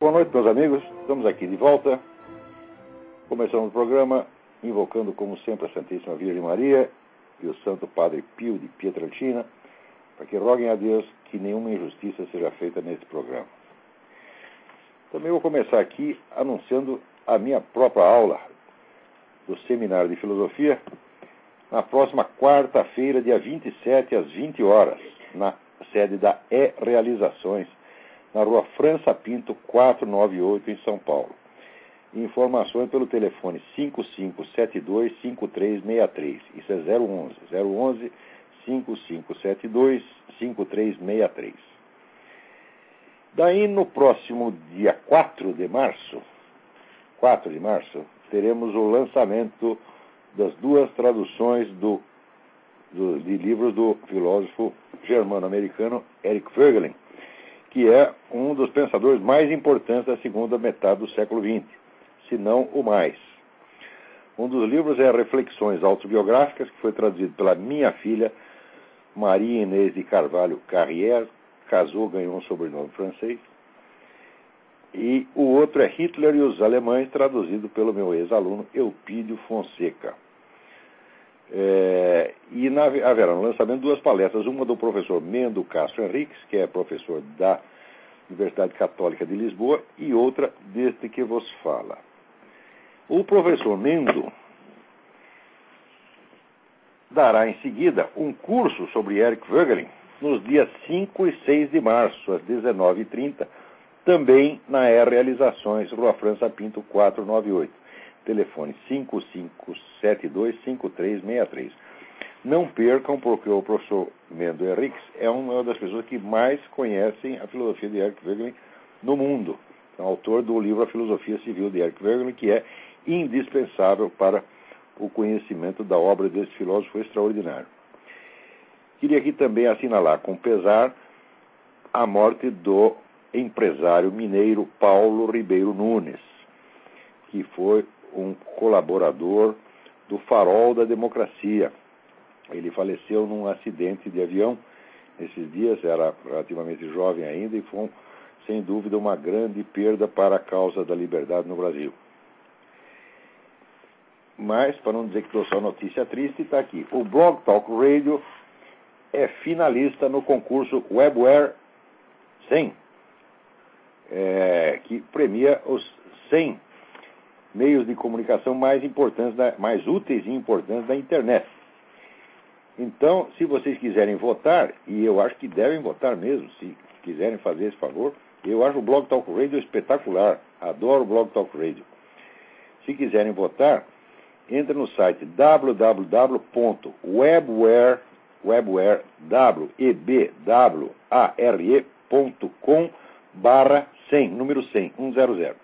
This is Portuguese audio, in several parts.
Boa noite, meus amigos. Estamos aqui de volta. Começamos o programa invocando, como sempre, a Santíssima Virgem Maria e o Santo Padre Pio de Pietrelcina, para que roguem a Deus que nenhuma injustiça seja feita nesse programa. Também vou começar aqui anunciando a minha própria aula do Seminário de Filosofia na próxima quarta-feira, dia 27, às 20 horas, na sede da E-Realizações, na rua França Pinto, 498, em São Paulo. Informações pelo telefone 5572-5363. Isso é 011 5572-5363. Daí, no próximo dia 4 de março, teremos o lançamento das duas traduções de livros do filósofo germano-americano Eric Voegelin, que é um dos pensadores mais importantes da segunda metade do século XX, se não o mais. Um dos livros é Reflexões Autobiográficas, que foi traduzido pela minha filha, Maria Inês de Carvalho Carrière, casou, ganhou um sobrenome francês. E o outro é Hitler e os Alemães, traduzido pelo meu ex-aluno Eupídio Fonseca. E haverá no lançamento duas palestras, uma do professor Mendo Castro Henriques, que é professor da Universidade Católica de Lisboa, e outra deste que vos fala. O professor Mendo dará em seguida um curso sobre Eric Voegelin nos dias 5 e 6 de março, às 19h30, também na E-Realizações, Rua França Pinto, 498. Telefone 5572-5363. Não percam, porque o professor Mendo Henriques é uma das pessoas que mais conhecem a filosofia de Eric Voegelin no mundo. É o autor do livro A Filosofia Civil de Eric Voegelin, que é indispensável para o conhecimento da obra desse filósofo extraordinário. Queria aqui também assinalar com pesar a morte do empresário mineiro Paulo Ribeiro Nunes, que foi um colaborador do Farol da Democracia. Ele faleceu num acidente de avião nesses dias, era relativamente jovem ainda, e foi, sem dúvida, uma grande perda para a causa da liberdade no Brasil. Mas, para não dizer que estou só notícia triste, está aqui. O Blog Talk Radio é finalista no concurso WebWare 100, que premia os 100 meios de comunicação mais úteis e importantes da internet. Então, se vocês quiserem votar, e eu acho que devem votar mesmo, se quiserem fazer esse favor, eu acho o Blog Talk Radio espetacular, adoro o Blog Talk Radio. Se quiserem votar, entre no site www.webware.com/100, número 100, 100.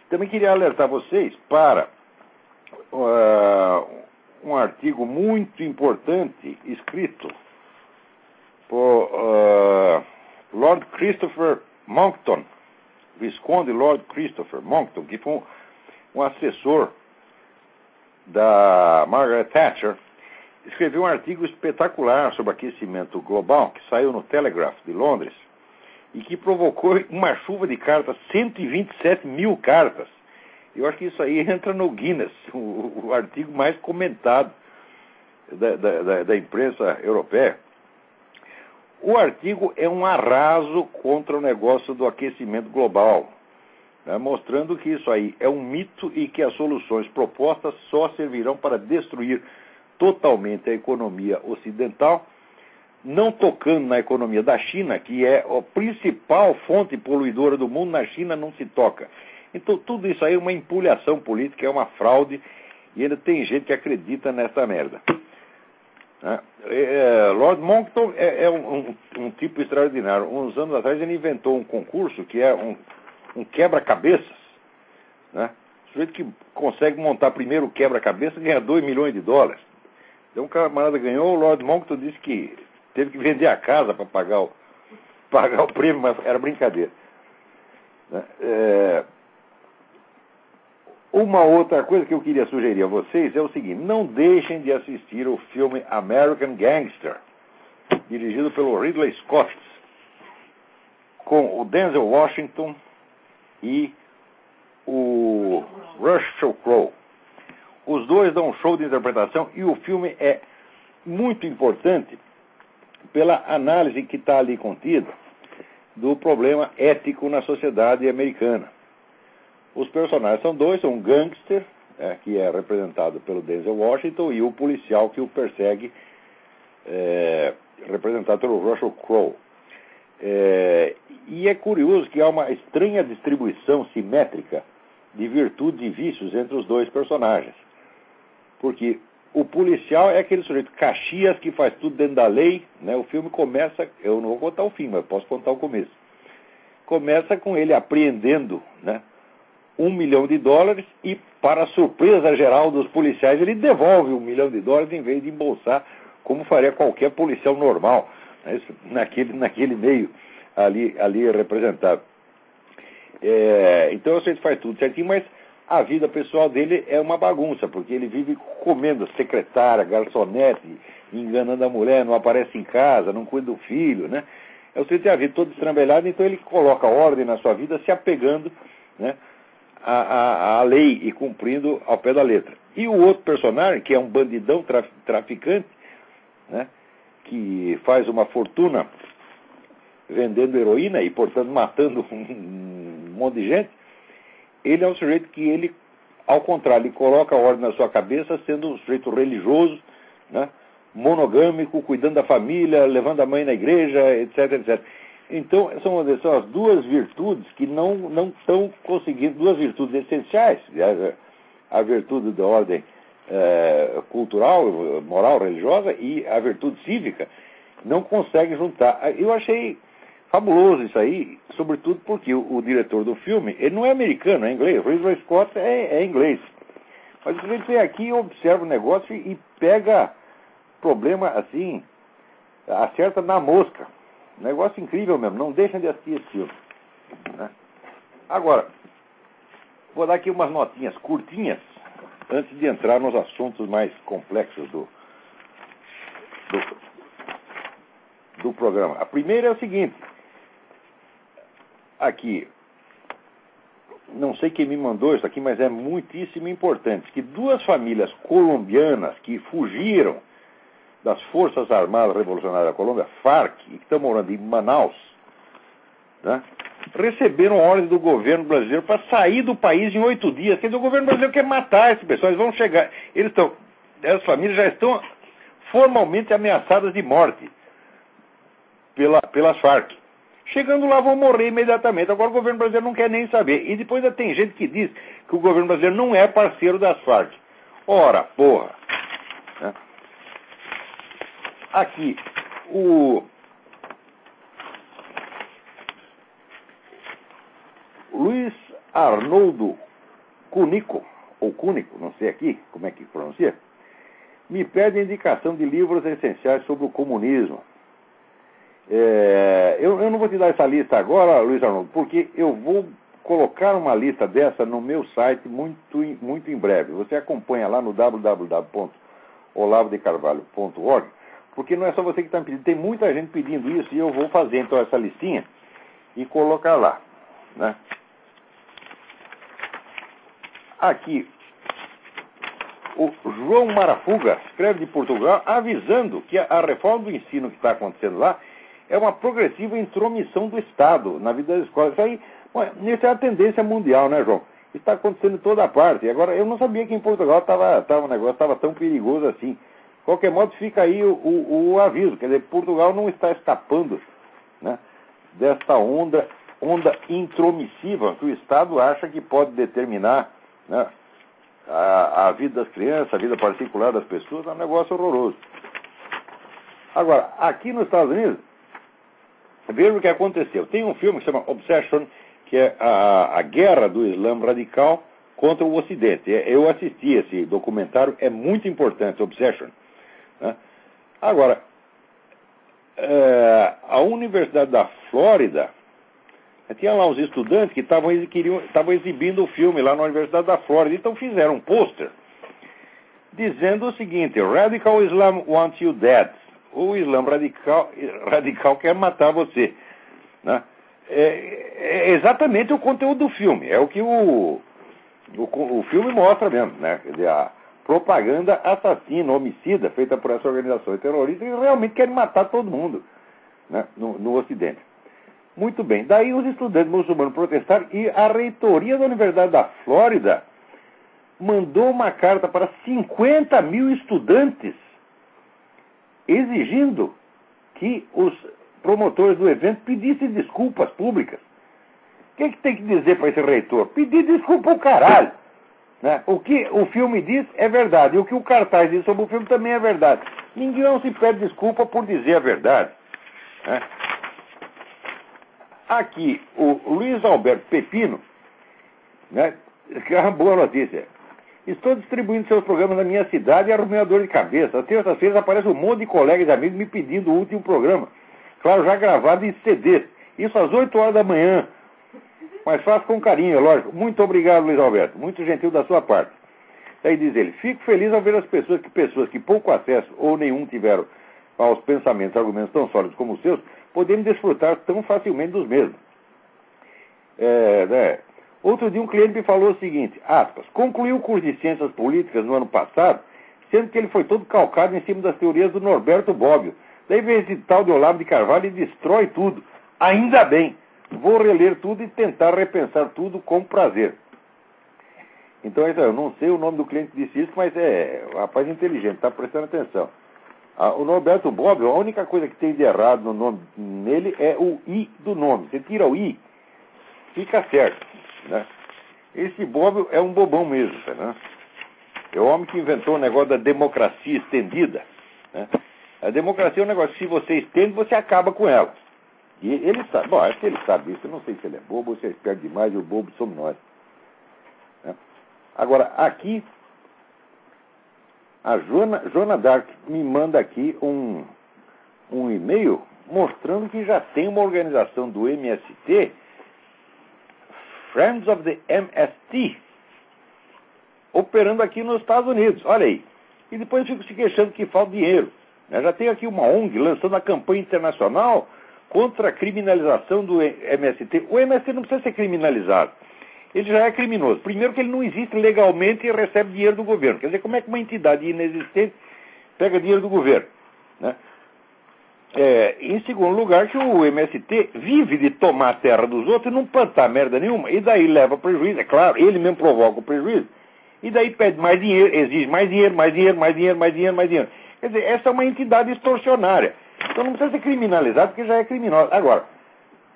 Também queria alertar vocês para um artigo muito importante escrito por Lord Christopher Monckton, Visconde Lord Christopher Monckton, que foi um assessor da Margaret Thatcher. Escreveu um artigo espetacular sobre aquecimento global, que saiu no Telegraph de Londres, e que provocou uma chuva de cartas, 127 mil cartas. Eu acho que isso aí entra no Guinness, o artigo mais comentado da imprensa europeia. O artigo é um arraso contra o negócio do aquecimento global, né, mostrando que isso aí é um mito e que as soluções propostas só servirão para destruir totalmente a economia ocidental, não tocando na economia da China, que é a principal fonte poluidora do mundo. Na China não se toca. Então tudo isso aí é uma empulhação política, é uma fraude, e ainda tem gente que acredita nessa merda. Lord Monckton é um tipo extraordinário. Uns anos atrás ele inventou um concurso que é um quebra-cabeças, né? O sujeito que consegue montar primeiro o quebra-cabeça ganha $2 milhões. Então um camarada ganhou, o Lord Monckton disse que teve que vender a casa para pagar o prêmio, mas era brincadeira. Né? Uma outra coisa que eu queria sugerir a vocês é o seguinte: não deixem de assistir o filme American Gangster, dirigido pelo Ridley Scott, com o Denzel Washington e o Russell Crowe. Os dois dão um show de interpretação e o filme é muito importante pela análise que está ali contida do problema ético na sociedade americana. Os personagens são dois, são um gangster, que é representado pelo Denzel Washington, e o policial que o persegue, representado pelo Russell Crowe. E é curioso que há uma estranha distribuição simétrica de virtudes e vícios entre os dois personagens. Porque o policial é aquele sujeito Caxias que faz tudo dentro da lei, né? O filme começa, eu não vou contar o fim, mas posso contar o começo. Começa com ele apreendendo, né, $1 milhão e, para a surpresa geral dos policiais, ele devolve $1 milhão em vez de embolsar, como faria qualquer policial normal, né, naquele meio ali representado. Então você faz tudo certinho, mas a vida pessoal dele é uma bagunça, porque ele vive comendo secretária, garçonete, enganando a mulher, não aparece em casa, não cuida do filho, né? Você tem a vida toda estrambelhada, então ele coloca ordem na sua vida se apegando, né, à lei e cumprindo ao pé da letra. E o outro personagem, que é um bandidão traficante, né, que faz uma fortuna vendendo heroína e, portanto, matando um monte de gente, ele é um sujeito que ele, ao contrário, ele coloca a ordem na sua cabeça, sendo um sujeito religioso, né, monogâmico, cuidando da família, levando a mãe na igreja, etc, etc. Então, são as duas virtudes que não estão conseguindo, duas virtudes essenciais, a virtude da ordem cultural, moral, religiosa, e a virtude cívica, não conseguem juntar. Eu achei fabuloso isso aí, sobretudo porque o diretor do filme, ele não é americano, é inglês. Ridley Scott é inglês. Mas a gente vem aqui, observa o negócio e pega problema assim, acerta na mosca. Negócio incrível mesmo, não deixa de assistir esse filme, né? Agora, vou dar aqui umas notinhas curtinhas, antes de entrar nos assuntos mais complexos do programa. A primeira é o seguinte, aqui, não sei quem me mandou isso aqui, mas é muitíssimo importante, que duas famílias colombianas que fugiram das Forças Armadas Revolucionárias da Colômbia, FARC, e que estão morando em Manaus, né, receberam ordem do governo brasileiro para sair do país em 8 dias. Quer dizer, o governo brasileiro quer matar esse pessoal, eles vão chegar, as famílias já estão formalmente ameaçadas de morte pelas FARC. Chegando lá vão morrer imediatamente. Agora o governo brasileiro não quer nem saber. E depois ainda tem gente que diz que o governo brasileiro não é parceiro das FARC. Ora, porra. Né? Aqui, o Luiz Arnoldo Cunico, ou Cúnico, não sei aqui como é que pronuncia, me pede indicação de livros essenciais sobre o comunismo. Eu não vou te dar essa lista agora, Luiz Arnoldo, porque eu vou colocar uma lista dessa no meu site muito em breve. Você acompanha lá no www.olavodecarvalho.org, porque não é só você que está me pedindo, tem muita gente pedindo isso, e eu vou fazer então essa listinha e colocar lá, né? Aqui, o João Marafuga escreve de Portugal avisando que a reforma do ensino que está acontecendo lá é uma progressiva intromissão do Estado na vida das escolas. Isso é a tendência mundial, né, João? Isso está acontecendo em toda parte. Agora, eu não sabia que em Portugal o negócio estava tão perigoso assim. De qualquer modo, fica aí o aviso. Quer dizer, Portugal não está escapando, né, desta onda intromissiva que o Estado acha que pode determinar, né, a vida das crianças, a vida particular das pessoas. É um negócio horroroso. Agora, aqui nos Estados Unidos, veja o que aconteceu. Tem um filme que se chama Obsession, que é a guerra do Islã radical contra o Ocidente. Eu assisti esse documentário, é muito importante, Obsession, né? Agora, a Universidade da Flórida tinha lá uns estudantes que estavam exibindo o filme lá na Universidade da Flórida, então fizeram um pôster dizendo o seguinte: Radical Islam wants you dead. O Islã radical quer matar você, né? é exatamente o conteúdo do filme. É o que o filme mostra mesmo, né? Quer dizer, a propaganda assassina, homicida, feita por essa organização terrorista, que realmente querem matar todo mundo, né? No Ocidente. Muito bem. Daí os estudantes muçulmanos protestaram e a reitoria da Universidade da Flórida mandou uma carta para 50 mil estudantes exigindo que os promotores do evento pedissem desculpas públicas. O que tem que dizer para esse reitor? Pedir desculpa ao caralho. Né? O que o filme diz é verdade. E o que o cartaz diz sobre o filme também é verdade. Ninguém não se pede desculpa por dizer a verdade. Né? Aqui, o Luiz Alberto Pepino, né, que é uma boa notícia. Estou distribuindo seus programas na minha cidade e arrumei uma dor de cabeça. Às terças-feiras aparece um monte de colegas e amigos me pedindo o último programa. Claro, já gravado em CD. Isso às 8 horas da manhã. Mas faço com carinho, é lógico. Muito obrigado, Luiz Alberto. Muito gentil da sua parte. Daí diz ele, fico feliz ao ver as pessoas que pouco acesso ou nenhum tiveram aos pensamentos e argumentos tão sólidos como os seus, podendo desfrutar tão facilmente dos mesmos. Outro dia um cliente me falou o seguinte, aspas, concluiu o curso de Ciências Políticas no ano passado, sendo que ele foi todo calcado em cima das teorias do Norberto Bobbio. Daí vem esse tal de Olavo de Carvalho e destrói tudo. Ainda bem, vou reler tudo e tentar repensar tudo com prazer. Então, eu não sei o nome do cliente que disse isso, mas é um rapaz inteligente, está prestando atenção. O Norberto Bobbio, a única coisa que tem de errado no nome nele é o I do nome. Você tira o I, fica certo. Né? Esse Bobbio é um bobão mesmo. Né? É o homem que inventou o negócio da democracia estendida. Né? A democracia é um negócio que se você estende, você acaba com ela. E ele sabe, bom, acho que ele sabe isso. Eu não sei se ele é bobo ou se é esperto demais, e o bobo somos nós. Né? Agora, aqui, a Joana Dark me manda aqui um e-mail mostrando que já tem uma organização do MST, Friends of the MST, operando aqui nos Estados Unidos. Olha aí. E depois fico se queixando que falta dinheiro. Né? Já tem aqui uma ONG lançando a campanha internacional contra a criminalização do MST. O MST não precisa ser criminalizado. Ele já é criminoso. Primeiro que ele não existe legalmente e recebe dinheiro do governo. Quer dizer, como é que uma entidade inexistente pega dinheiro do governo? Né? Em segundo lugar, que o MST vive de tomar a terra dos outros e não plantar merda nenhuma. E daí leva prejuízo. É claro, ele mesmo provoca o prejuízo. E daí pede mais dinheiro, exige mais dinheiro, mais dinheiro, mais dinheiro, mais dinheiro, mais dinheiro. Quer dizer, essa é uma entidade extorsionária. Então não precisa ser criminalizado, porque já é criminosa. Agora,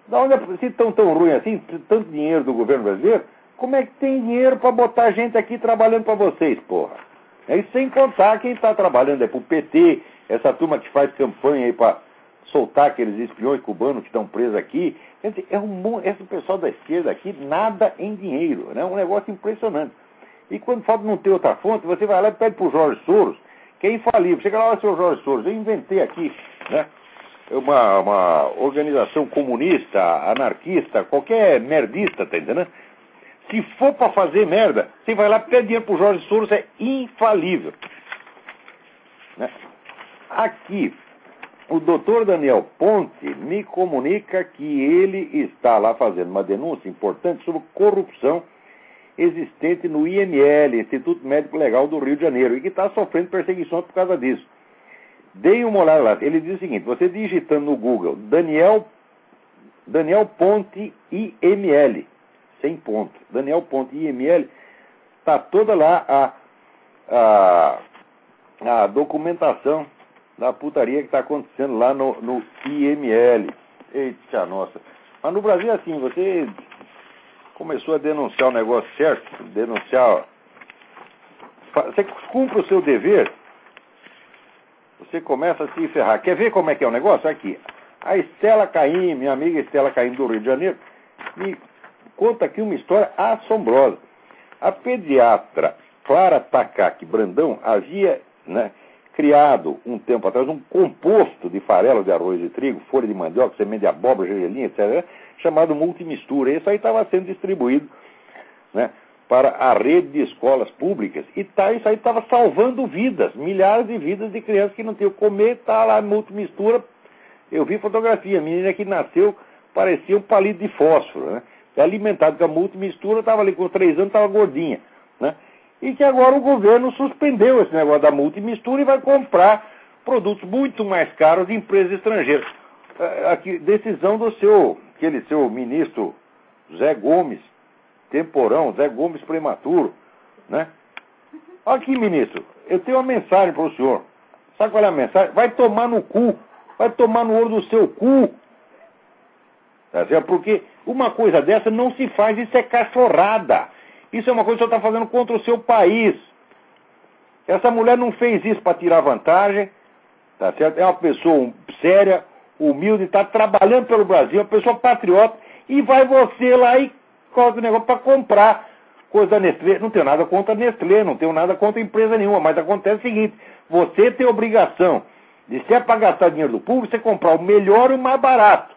da onde, se tão ruim assim, tanto dinheiro do governo brasileiro, como é que tem dinheiro para botar gente aqui trabalhando para vocês, porra? E sem contar quem está trabalhando é pro PT, essa turma que faz campanha aí para soltar aqueles espiões cubanos que estão presos aqui. Quer dizer, esse pessoal da esquerda aqui, nada em dinheiro, né? Um negócio impressionante. E quando falta não ter outra fonte, você vai lá e pede pro Jorge Soros, que é infalível. Chega lá, seu Jorge Soros, eu inventei aqui, né? Uma organização comunista, anarquista, qualquer merdista, tá entendendo? Se for para fazer merda, você vai lá e pede dinheiro pro Jorge Soros, é infalível. Né? Aqui, o doutor Daniel Ponte me comunica que ele está lá fazendo uma denúncia importante sobre corrupção existente no IML, Instituto Médico Legal do Rio de Janeiro, e que está sofrendo perseguições por causa disso. Dei uma olhada lá. Ele diz o seguinte, você digitando no Google Daniel Ponte IML, sem ponto, Daniel Ponte IML, está toda lá a documentação da putaria que está acontecendo lá no IML. Eita, nossa. Mas no Brasil é assim, você começou a denunciar o negócio certo, você cumpre o seu dever, você começa a se ferrar. Quer ver como é que é o negócio? Aqui. A Estela Caim, minha amiga Estela Caim do Rio de Janeiro, me conta aqui uma história assombrosa. A pediatra Clara Takaki Brandão havia, né, criado um tempo atrás um composto de farelo de arroz e trigo, folha de mandioca, semente de abóbora, gergelim, etc., chamado multimistura. Isso aí estava sendo distribuído, né, para a rede de escolas públicas. E isso aí estava salvando vidas, milhares de vidas de crianças que não tinham o que comer, está lá multimistura. Eu vi fotografia, a menina que nasceu parecia um palito de fósforo, né? Alimentado com a multimistura, estava ali com 3 anos, estava gordinha, né? E que agora o governo suspendeu esse negócio da multimistura e vai comprar produtos muito mais caros de empresas estrangeiras. Aqui, decisão do aquele seu ministro Zé Gomes, temporão, Zé Gomes prematuro, né? Aqui, ministro, eu tenho uma mensagem para o senhor. Sabe qual é a mensagem? Vai tomar no cu, vai tomar no olho do seu cu. Tá certo? Porque uma coisa dessa não se faz, isso é cachorrada. Isso é uma coisa que o senhor está fazendo contra o seu país. Essa mulher não fez isso para tirar vantagem, tá certo? É uma pessoa séria, humilde, está trabalhando pelo Brasil, é uma pessoa patriota, e vai você lá e coloca o negócio para comprar coisa da Nestlé. Não tenho nada contra a Nestlé, não tenho nada contra empresa nenhuma, mas acontece o seguinte, você tem obrigação de, se é para gastar dinheiro do público, você comprar o melhor e o mais barato.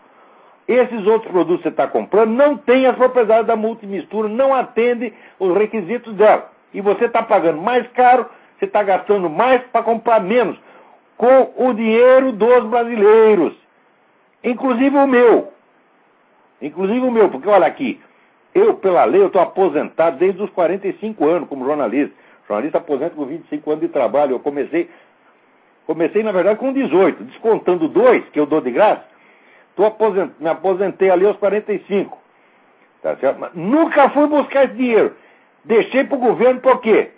Esses outros produtos que você está comprando não têm as propriedades da multimistura, não atendem os requisitos dela. E você está pagando mais caro, você está gastando mais para comprar menos, com o dinheiro dos brasileiros. Inclusive o meu. Inclusive o meu, porque olha aqui, eu, pela lei, eu estou aposentado desde os 45 anos como jornalista. Jornalista aposenta com 25 anos de trabalho. Eu comecei, na verdade, com 18, descontando 2, que eu dou de graça. Me aposentei ali aos 45. Tá certo? Mas nunca fui buscar esse dinheiro. Deixei para o governo, por quê?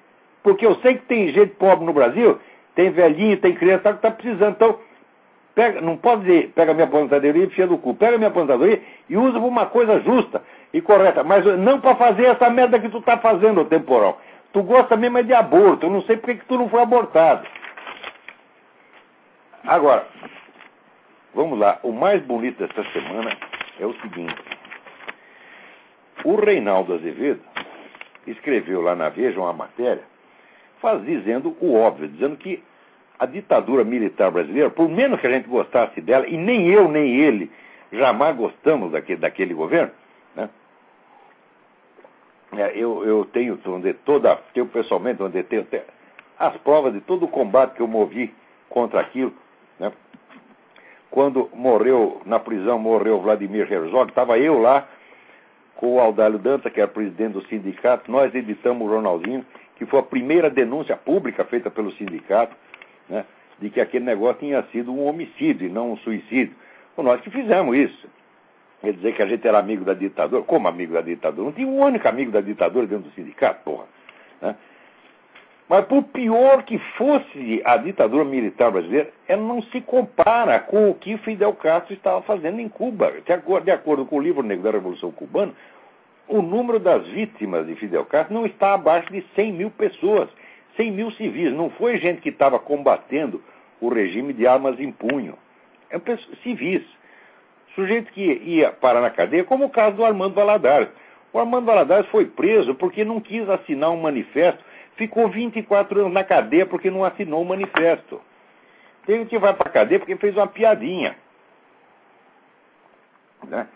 Porque eu sei que tem gente pobre no Brasil, tem velhinho, tem criança que está precisando. Então, não pode dizer, pega a minha aposentadoria e enfia do cu. Pega a minha aposentadoria e usa para uma coisa justa e correta. Mas não para fazer essa merda que tu está fazendo, temporal. Tu gosta mesmo é de aborto. Eu não sei porque que tu não foi abortado. Agora, vamos lá. O mais bonito dessa semana é o seguinte. O Reinaldo Azevedo escreveu lá na Veja uma matéria dizendo o óbvio, dizendo que a ditadura militar brasileira, por menos que a gente gostasse dela, e nem eu nem ele jamais gostamos daquele governo, né? Eu tenho pessoalmente, tenho as provas de todo o combate que eu movi contra aquilo, né? Quando na prisão morreu Vladimir Herzog, estava eu lá com o Audálio Dantas, que era presidente do sindicato, nós editamos o jornalzinho, que foi a primeira denúncia pública feita pelo sindicato, né, de que aquele negócio tinha sido um homicídio e não um suicídio. Então, nós que fizemos isso. Quer dizer que a gente era amigo da ditadura. Como amigo da ditadura? Não tinha um único amigo da ditadura dentro do sindicato, porra. Né? Mas por pior que fosse a ditadura militar brasileira, ela não se compara com o que Fidel Castro estava fazendo em Cuba. De acordo com o livro negro da Revolução Cubana, o número das vítimas de Fidel Castro não está abaixo de 100 mil pessoas. 100 mil civis. Não foi gente que estava combatendo o regime de armas em punho. É civis. Sujeito que ia parar na cadeia, como o caso do Armando Valladares. O Armando Valladares foi preso porque não quis assinar um manifesto. Ficou 24 anos na cadeia porque não assinou o manifesto. Tem gente que vai para a cadeia porque fez uma piadinha. Né?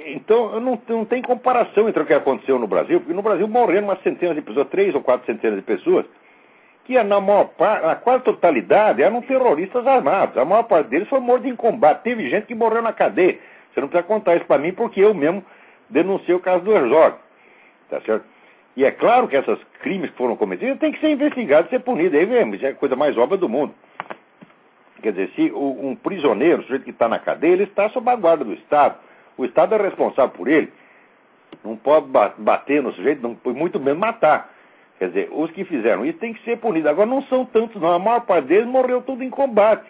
Então, não tem comparação entre o que aconteceu no Brasil, porque no Brasil morreram umas centenas de pessoas, 3 ou 4 centenas de pessoas, que na quase totalidade eram terroristas armados. A maior parte deles foi morto em combate. Teve gente que morreu na cadeia. Você não precisa contar isso para mim, porque eu mesmo denunciei o caso do Herzog. Tá certo? E é claro que esses crimes que foram cometidos têm que ser investigados e ser punidos. Aí mesmo, isso é a coisa mais óbvia do mundo. Quer dizer, se um prisioneiro, o sujeito que está na cadeia, ele está sob a guarda do Estado. O Estado é responsável por ele. Não pode bater no sujeito, não pode muito menos matar. Quer dizer, os que fizeram isso têm que ser punidos. Agora, não são tantos, não. A maior parte deles morreu tudo em combate.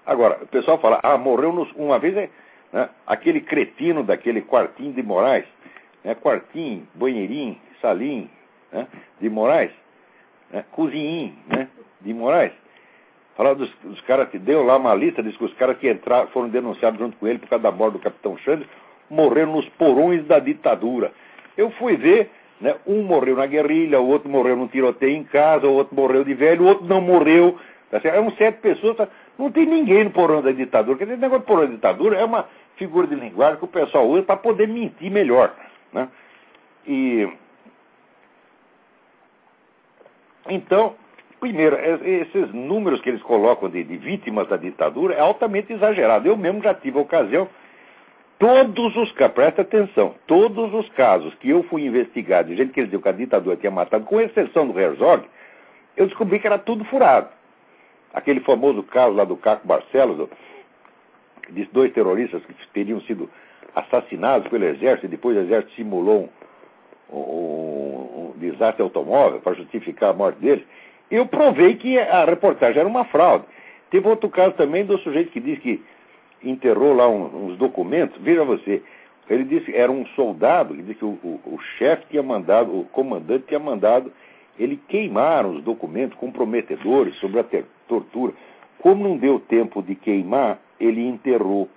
Agora, o pessoal fala, morreu uma vez, né, aquele cretino daquele Quartim de Moraes, né, Quartim, Banheirinho, Salim, né, de Moraes, né, Cozinhim, né, de Moraes. Falar dos caras que deu lá uma lista, diz que os caras que foram denunciados junto com ele por causa da morte do Capitão Xande, morreram nos porões da ditadura. Eu fui ver, né, um morreu na guerrilha, o outro morreu num tiroteio em casa, o outro morreu de velho, o outro não morreu. Tá certo? Eram 7 pessoas, tá? Não tem ninguém no porão da ditadura. Quer dizer, o negócio do porão da ditadura é uma figura de linguagem que o pessoal usa para poder mentir melhor. Né? Então, Primeiro, esses números que eles colocam de vítimas da ditadura é altamente exagerado. Eu mesmo já tive a ocasião, todos os casos, presta atenção, todos os casos que eu fui investigado, de gente que eles diziam que a ditadura tinha matado, com exceção do Herzog, eu descobri que era tudo furado. Aquele famoso caso lá do Caco Barcelos, de 2 terroristas que teriam sido assassinados pelo exército, e depois o exército simulou um desastre automóvel para justificar a morte deles. Eu provei que a reportagem era uma fraude. Teve outro caso também do sujeito que disse que enterrou lá uns documentos. Veja você, ele disse que era um soldado, e disse que o chefe tinha mandado, o comandante tinha mandado ele queimar os documentos comprometedores sobre a tortura. Como não deu tempo de queimar, ele enterrou.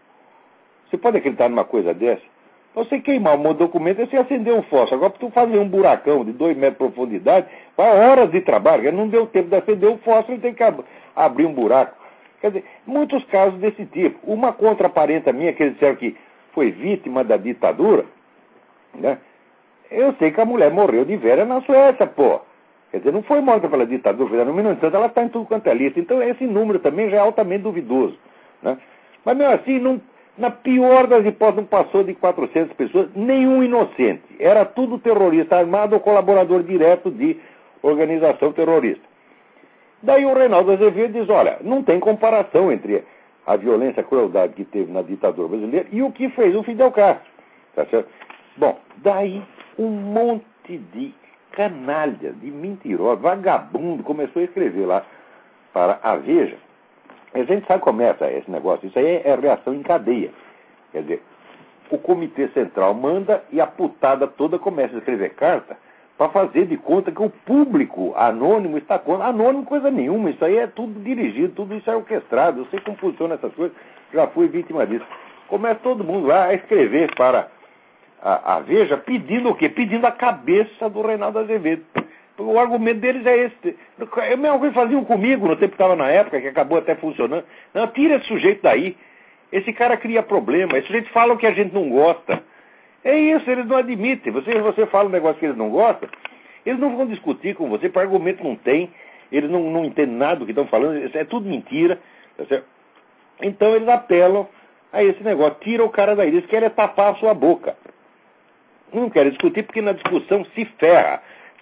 Você pode acreditar numa coisa dessa? Pra você queimar um documento, é você acender um fósforo. Agora, para tu fazer um buracão de 2 metros de profundidade, vai horas de trabalho. Não deu tempo de acender o fósforo, ele tem que abrir um buraco. Quer dizer, muitos casos desse tipo. Uma contraparenta minha, que eles disseram que foi vítima da ditadura, né? Eu sei que a mulher morreu de velha na Suécia, pô. Quer dizer, não foi morta pela ditadura, no entanto, ela está em tudo quanto é lista. Então, esse número também já é altamente duvidoso, né? Mas, mesmo assim, não... Na pior das hipóteses, não passou de 400 pessoas, nenhum inocente. Era tudo terrorista armado ou colaborador direto de organização terrorista. Daí o Reinaldo Azevedo diz, olha, não tem comparação entre a violência e a crueldade que teve na ditadura brasileira e o que fez o Fidel Castro. Tá certo? Bom, daí um monte de canalha, de mentiroso, vagabundo, começou a escrever lá para a Veja. A gente sabe como é esse negócio. Isso aí é reação em cadeia. Quer dizer, o Comitê Central manda e a putada toda começa a escrever carta para fazer de conta que o público anônimo está contra. Anônimo coisa nenhuma. Isso aí é tudo dirigido, tudo isso é orquestrado. Eu sei como funciona essas coisas. Já fui vítima disso. Começa todo mundo lá a escrever para a Veja pedindo o quê? Pedindo a cabeça do Reinaldo Azevedo. O argumento deles é esse. É a mesma coisa que faziam comigo no tempo que estava na época, que acabou até funcionando. Não, tira esse sujeito daí. Esse cara cria problema. Esse sujeito fala o que a gente não gosta. É isso, eles não admitem. Você fala um negócio que eles não gostam, eles não vão discutir com você, para argumento não tem, eles não entendem nada do que estão falando, isso é tudo mentira. Tá certo? Então eles apelam a esse negócio. Tira o cara daí. Eles querem tapar a sua boca. Não querem discutir porque na discussão se ferra.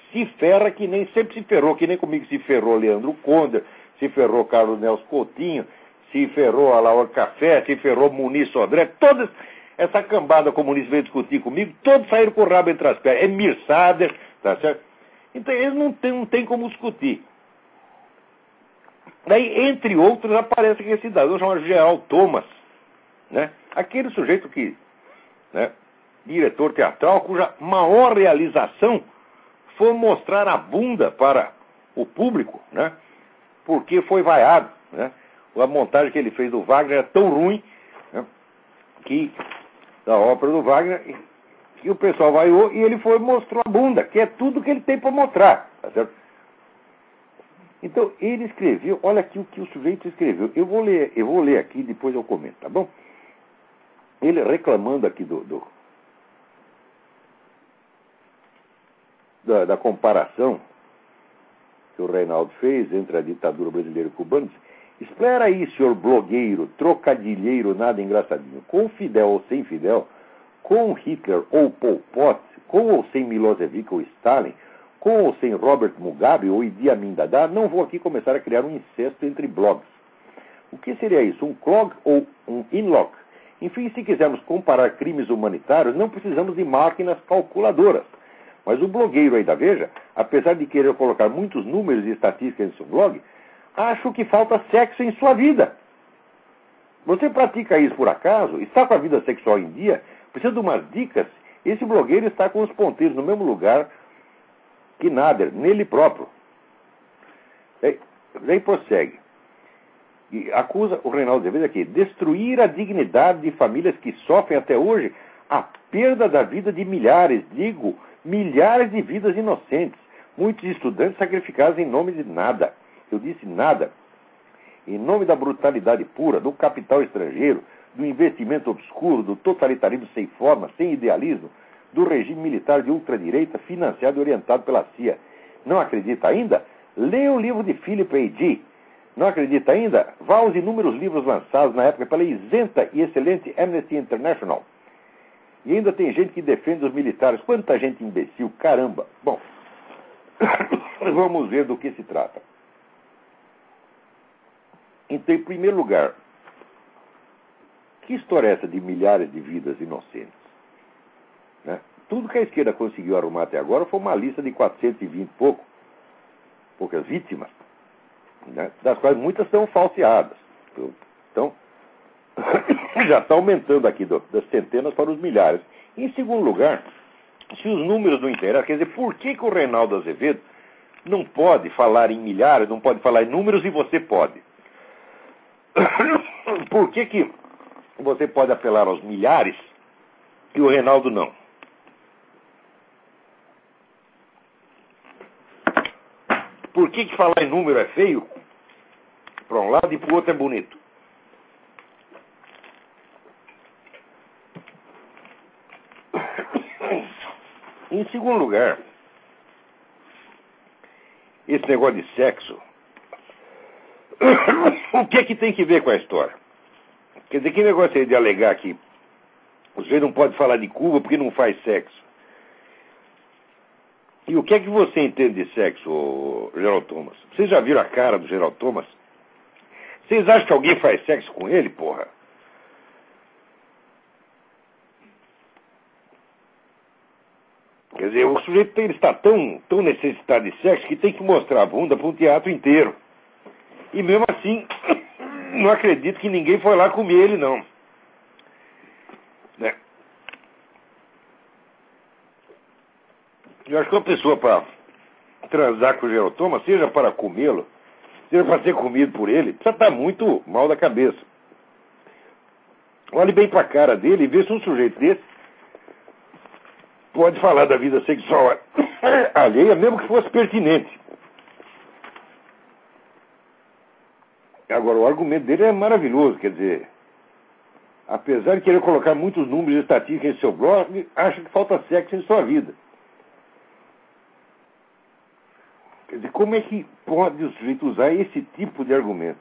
Se ferra que nem sempre se ferrou, que nem comigo se ferrou Leandro Conder, se ferrou Carlos Nelson Coutinho, se ferrou a Laura Café, se ferrou Muniz Sodré, toda essa cambada comunista veio discutir comigo, todos saíram com o rabo entre as pernas. É Mir Sader, tá certo? Então eles não tem como discutir. Daí, entre outros, aparece aquele cidadão chamado Gerald Thomas, né? Aquele sujeito que, né, diretor teatral, cuja maior realização foi mostrar a bunda para o público, né? Porque foi vaiado, né? A montagem que ele fez do Wagner é tão ruim, né, que da ópera do Wagner, que o pessoal vaiou e ele foi mostrou a bunda, que é tudo que ele tem para mostrar, tá certo? Então ele escreveu, olha aqui o que o sujeito escreveu. Eu vou ler aqui, depois eu comento, tá bom? Ele reclamando aqui da comparação que o Reinaldo fez entre a ditadura brasileira e cubana. Espera aí, senhor blogueiro, trocadilheiro, nada engraçadinho. Com Fidel ou sem Fidel, com Hitler ou Pol Pot, com ou sem Milosevic ou Stalin, com ou sem Robert Mugabe ou Idi Amin Dada, não vou aqui começar a criar um incesto entre blogs. O que seria isso? Um clog ou um inlock? Enfim, se quisermos comparar crimes humanitários, não precisamos de máquinas calculadoras. Mas o blogueiro aí da Veja, apesar de querer colocar muitos números e estatísticas em seu blog, acho que falta sexo em sua vida. Você pratica isso por acaso? Está com a vida sexual em dia? Precisa de umas dicas? Esse blogueiro está com os ponteiros no mesmo lugar que Nader, nele próprio. Daí prossegue. E acusa o Reinaldo Azevedo aqui, destruir a dignidade de famílias que sofrem até hoje a perda da vida de milhares de vidas inocentes, muitos estudantes sacrificados em nome de nada. Eu disse nada. Em nome da brutalidade pura, do capital estrangeiro, do investimento obscuro, do totalitarismo sem forma, sem idealismo, do regime militar de ultradireita financiado e orientado pela CIA. Não acredita ainda? Leia o livro de Philip A. Dick. Não acredita ainda? Vá aos inúmeros livros lançados na época pela isenta e excelente Amnesty International. E ainda tem gente que defende os militares. Quanta gente imbecil, caramba. Bom, vamos ver do que se trata. Então, em primeiro lugar, que história é essa de milhares de vidas inocentes? Né? Tudo que a esquerda conseguiu arrumar até agora foi uma lista de 420 poucas vítimas, né? Das quais muitas são falseadas. Então, já está aumentando aqui das centenas para os milhares. Em segundo lugar, se os números não interessam, quer dizer, por que o Reinaldo Azevedo não pode falar em milhares, não pode falar em números e você pode? Por que você pode apelar aos milhares e o Reinaldo não? Por que falar em número é feio para um lado e para o outro é bonito? Em segundo lugar, esse negócio de sexo, o que é que tem que ver com a história? Quer dizer, que negócio é de alegar que você não pode falar de Cuba porque não faz sexo? E o que é que você entende de sexo, Gerald Thomas? Vocês já viram a cara do Gerald Thomas? Vocês acham que alguém faz sexo com ele, porra? Quer dizer, o sujeito ele está tão necessitado de sexo que tem que mostrar a bunda para um teatro inteiro. E mesmo assim, não acredito que ninguém foi lá comer ele, não. Né? Eu acho que uma pessoa para transar com o Gerald Thomas, seja para comê-lo, seja para ser comido por ele, precisa estar muito mal da cabeça. Olhe bem para a cara dele e vê se um sujeito desse pode falar da vida sexual alheia, mesmo que fosse pertinente. Agora, o argumento dele é maravilhoso, quer dizer, apesar de querer colocar muitos números e estatísticas em seu blog, acha que falta sexo em sua vida. Quer dizer, como é que pode o sujeito usar esse tipo de argumento?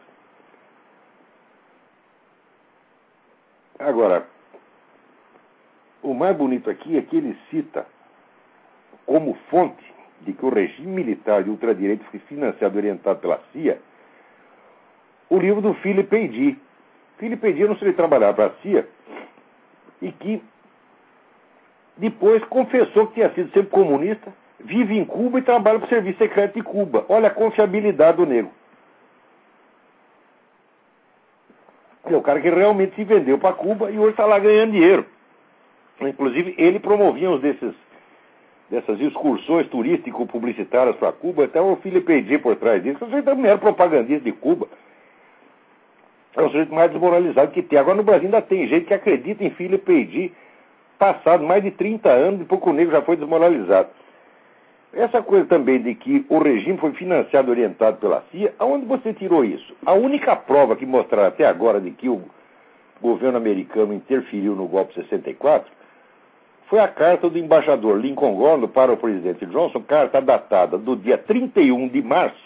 Agora, o mais bonito aqui é que ele cita como fonte de que o regime militar de ultradireita foi financiado e orientado pela CIA o livro do Philip A. Dick. Philip A. Dick não sei trabalhar para a CIA e que depois confessou que tinha sido sempre comunista, vive em Cuba e trabalha para o Serviço Secreto de Cuba. Olha a confiabilidade do nego. É o cara que realmente se vendeu para Cuba e hoje está lá ganhando dinheiro. Inclusive, ele promovia uns dessas excursões turístico-publicitárias para Cuba, até o Philip A. Dick por trás disso. O sujeito também era propagandista de Cuba. É o sujeito mais desmoralizado que tem. Agora, no Brasil ainda tem gente que acredita em Philip A. Dick, passado mais de 30 anos, depois que o negro já foi desmoralizado. Essa coisa também de que o regime foi financiado e orientado pela CIA, aonde você tirou isso? A única prova que mostraram até agora de que o governo americano interferiu no golpe 64 foi a carta do embaixador Lincoln Gordon para o presidente Johnson, carta datada do dia 31 de março,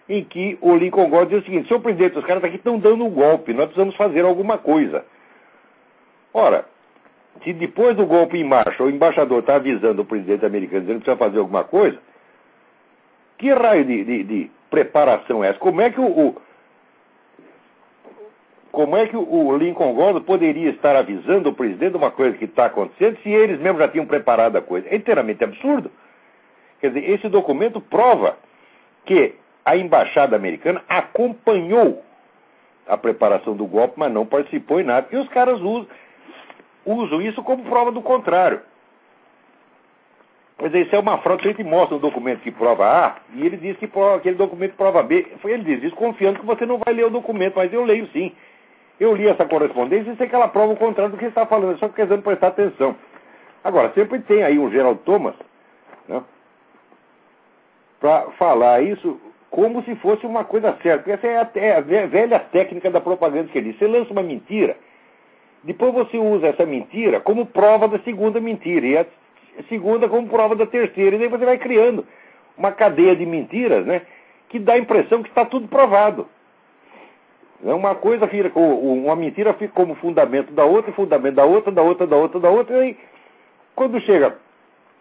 em que o Lincoln Gordon diz o seguinte: senhor presidente, os caras aqui estão dando um golpe, nós precisamos fazer alguma coisa. Ora, se depois do golpe em marcha o embaixador está avisando o presidente americano dizendo que precisa fazer alguma coisa, que raio de preparação é essa? Como é que o Lincoln Gordon poderia estar avisando o presidente de uma coisa que está acontecendo se eles mesmos já tinham preparado a coisa? É inteiramente absurdo. Quer dizer, esse documento prova que a embaixada americana acompanhou a preparação do golpe, mas não participou em nada. E os caras usam isso como prova do contrário. Quer dizer, isso é uma fraude. A gente mostra um documento que prova A, e ele diz que aquele documento prova B. Ele diz isso confiando que você não vai ler o documento, mas eu leio sim. Eu li essa correspondência e sei que ela prova o contrário do que ele está falando, só que querendo prestar atenção. Agora, sempre tem aí um Gerald Thomas, né, para falar isso como se fosse uma coisa certa. Porque essa é a velha técnica da propaganda que ele diz. Você lança uma mentira, depois você usa essa mentira como prova da segunda mentira, e a segunda como prova da terceira, e daí você vai criando uma cadeia de mentiras, né, que dá a impressão que está tudo provado. É uma coisa, uma mentira fica como fundamento da outra, fundamento da outra, da outra, da outra, da outra, e aí, quando chega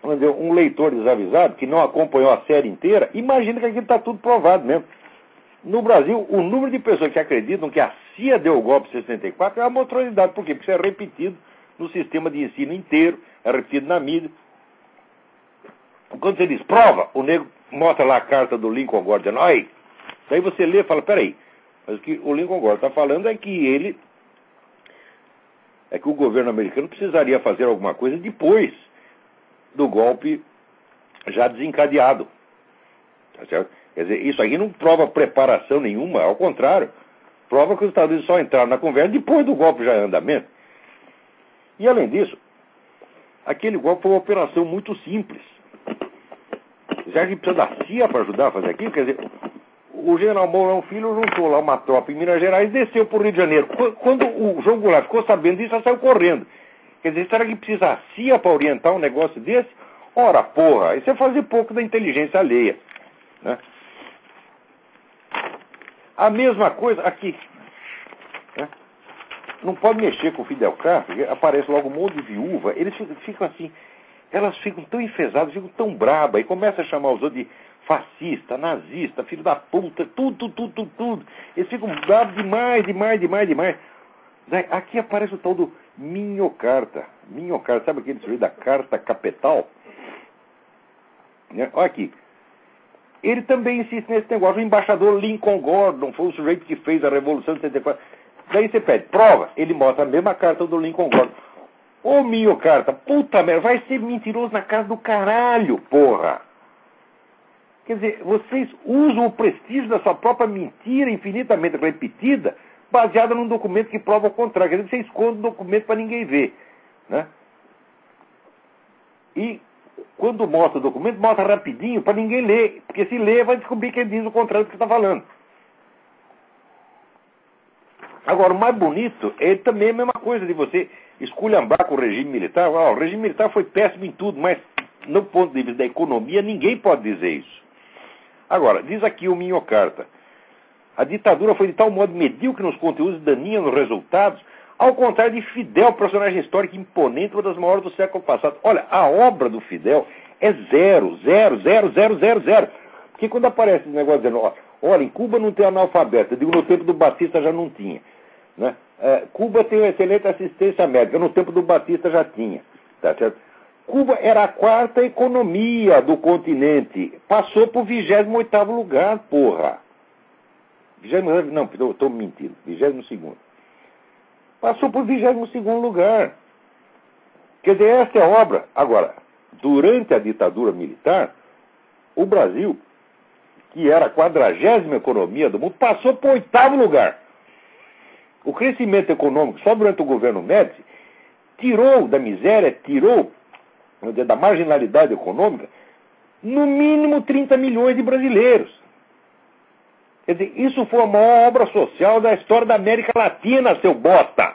um leitor desavisado, que não acompanhou a série inteira, imagina que aquilo está tudo provado mesmo. No Brasil, o número de pessoas que acreditam que a CIA deu o golpe em 64 é uma monstruosidade. Por quê? Porque isso é repetido no sistema de ensino inteiro, é repetido na mídia. Quando você diz prova, o nego mostra lá a carta do Lincoln Gordon, dizendo, aí. Daí você lê e fala, peraí, mas o que o Lincoln Gordon está falando é que o governo americano precisaria fazer alguma coisa depois do golpe já desencadeado. Tá certo? Quer dizer, isso aqui não prova preparação nenhuma, ao contrário, prova que os Estados Unidos só entraram na conversa depois do golpe já em andamento. E além disso, aquele golpe foi uma operação muito simples. Já que precisa da CIA para ajudar a fazer aquilo, quer dizer, o general Mourão Filho juntou lá uma tropa em Minas Gerais e desceu para o Rio de Janeiro. Quando o João Goulart ficou sabendo disso, já saiu correndo. Quer dizer, será que precisa a CIA para orientar um negócio desse? Ora, porra, isso é fazer pouco da inteligência alheia. Né? A mesma coisa aqui. Né? Não pode mexer com o Fidel Castro, aparece logo um monte de viúva, eles ficam assim, elas ficam tão enfesadas, ficam tão brabas, e começam a chamar os outros de fascista, nazista, filho da puta, tudo. Eles ficam bravos demais. Aqui aparece o tal do Minhocarta. Minhocarta, sabe aquele sujeito da Carta Capital? Né? Olha aqui. Ele também insiste nesse negócio. O embaixador Lincoln Gordon foi o sujeito que fez a Revolução de 74. Daí você pede prova, ele mostra a mesma carta do Lincoln Gordon. Ô Minhocarta, puta merda, vai ser mentiroso na casa do caralho, porra. Quer dizer, vocês usam o prestígio da sua própria mentira infinitamente repetida, baseada num documento que prova o contrário. Quer dizer, você esconde o documento para ninguém ver. Né? E quando mostra o documento, mostra rapidinho para ninguém ler. Porque se ler, vai descobrir que ele diz o contrário do que está falando. Agora, o mais bonito é também a mesma coisa de você esculhambar com o regime militar. O regime militar foi péssimo em tudo, mas no ponto de vista da economia, ninguém pode dizer isso. Agora, diz aqui o Minhocarta, a ditadura foi de tal modo medíocre nos conteúdos e daninha nos resultados, ao contrário de Fidel, personagem histórico imponente, uma das maiores do século passado. Olha, a obra do Fidel é 0. Porque quando aparece esse negócio dizendo, olha, em Cuba não tem analfabeto, eu digo, no tempo do Batista já não tinha. Né? Cuba tem uma excelente assistência médica, no tempo do Batista já tinha. Tá certo? Cuba era a quarta economia do continente. Passou para o 28º lugar, porra. 20º, não, estou mentindo. 22º. Passou para o 22º lugar. Quer dizer, essa é a obra. Agora, durante a ditadura militar, o Brasil, que era a 40ª economia do mundo, passou para o 8º lugar. O crescimento econômico, só durante o governo Médici, tirou da miséria, tirou da marginalidade econômica, no mínimo 30 milhões de brasileiros. Quer dizer, isso foi a maior obra social da história da América Latina, seu bosta.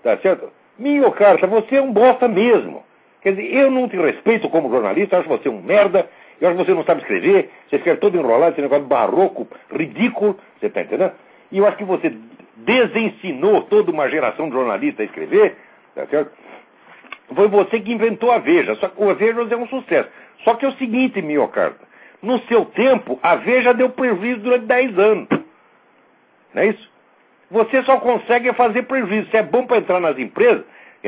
Tá certo? Minhocarta, você é um bosta mesmo. Quer dizer, eu não te respeito como jornalista, eu acho você um merda, eu acho que você não sabe escrever, você escreve todo enrolado, esse negócio barroco, ridículo, você tá entendendo? E eu acho que você desensinou toda uma geração de jornalistas a escrever, tá certo? Foi você que inventou a Veja. Só que a Veja é um sucesso. Só que é o seguinte, Minhocarta. No seu tempo, a Veja deu prejuízo durante 10 anos. Não é isso? Você só consegue fazer prejuízo. Se é bom para entrar nas empresas,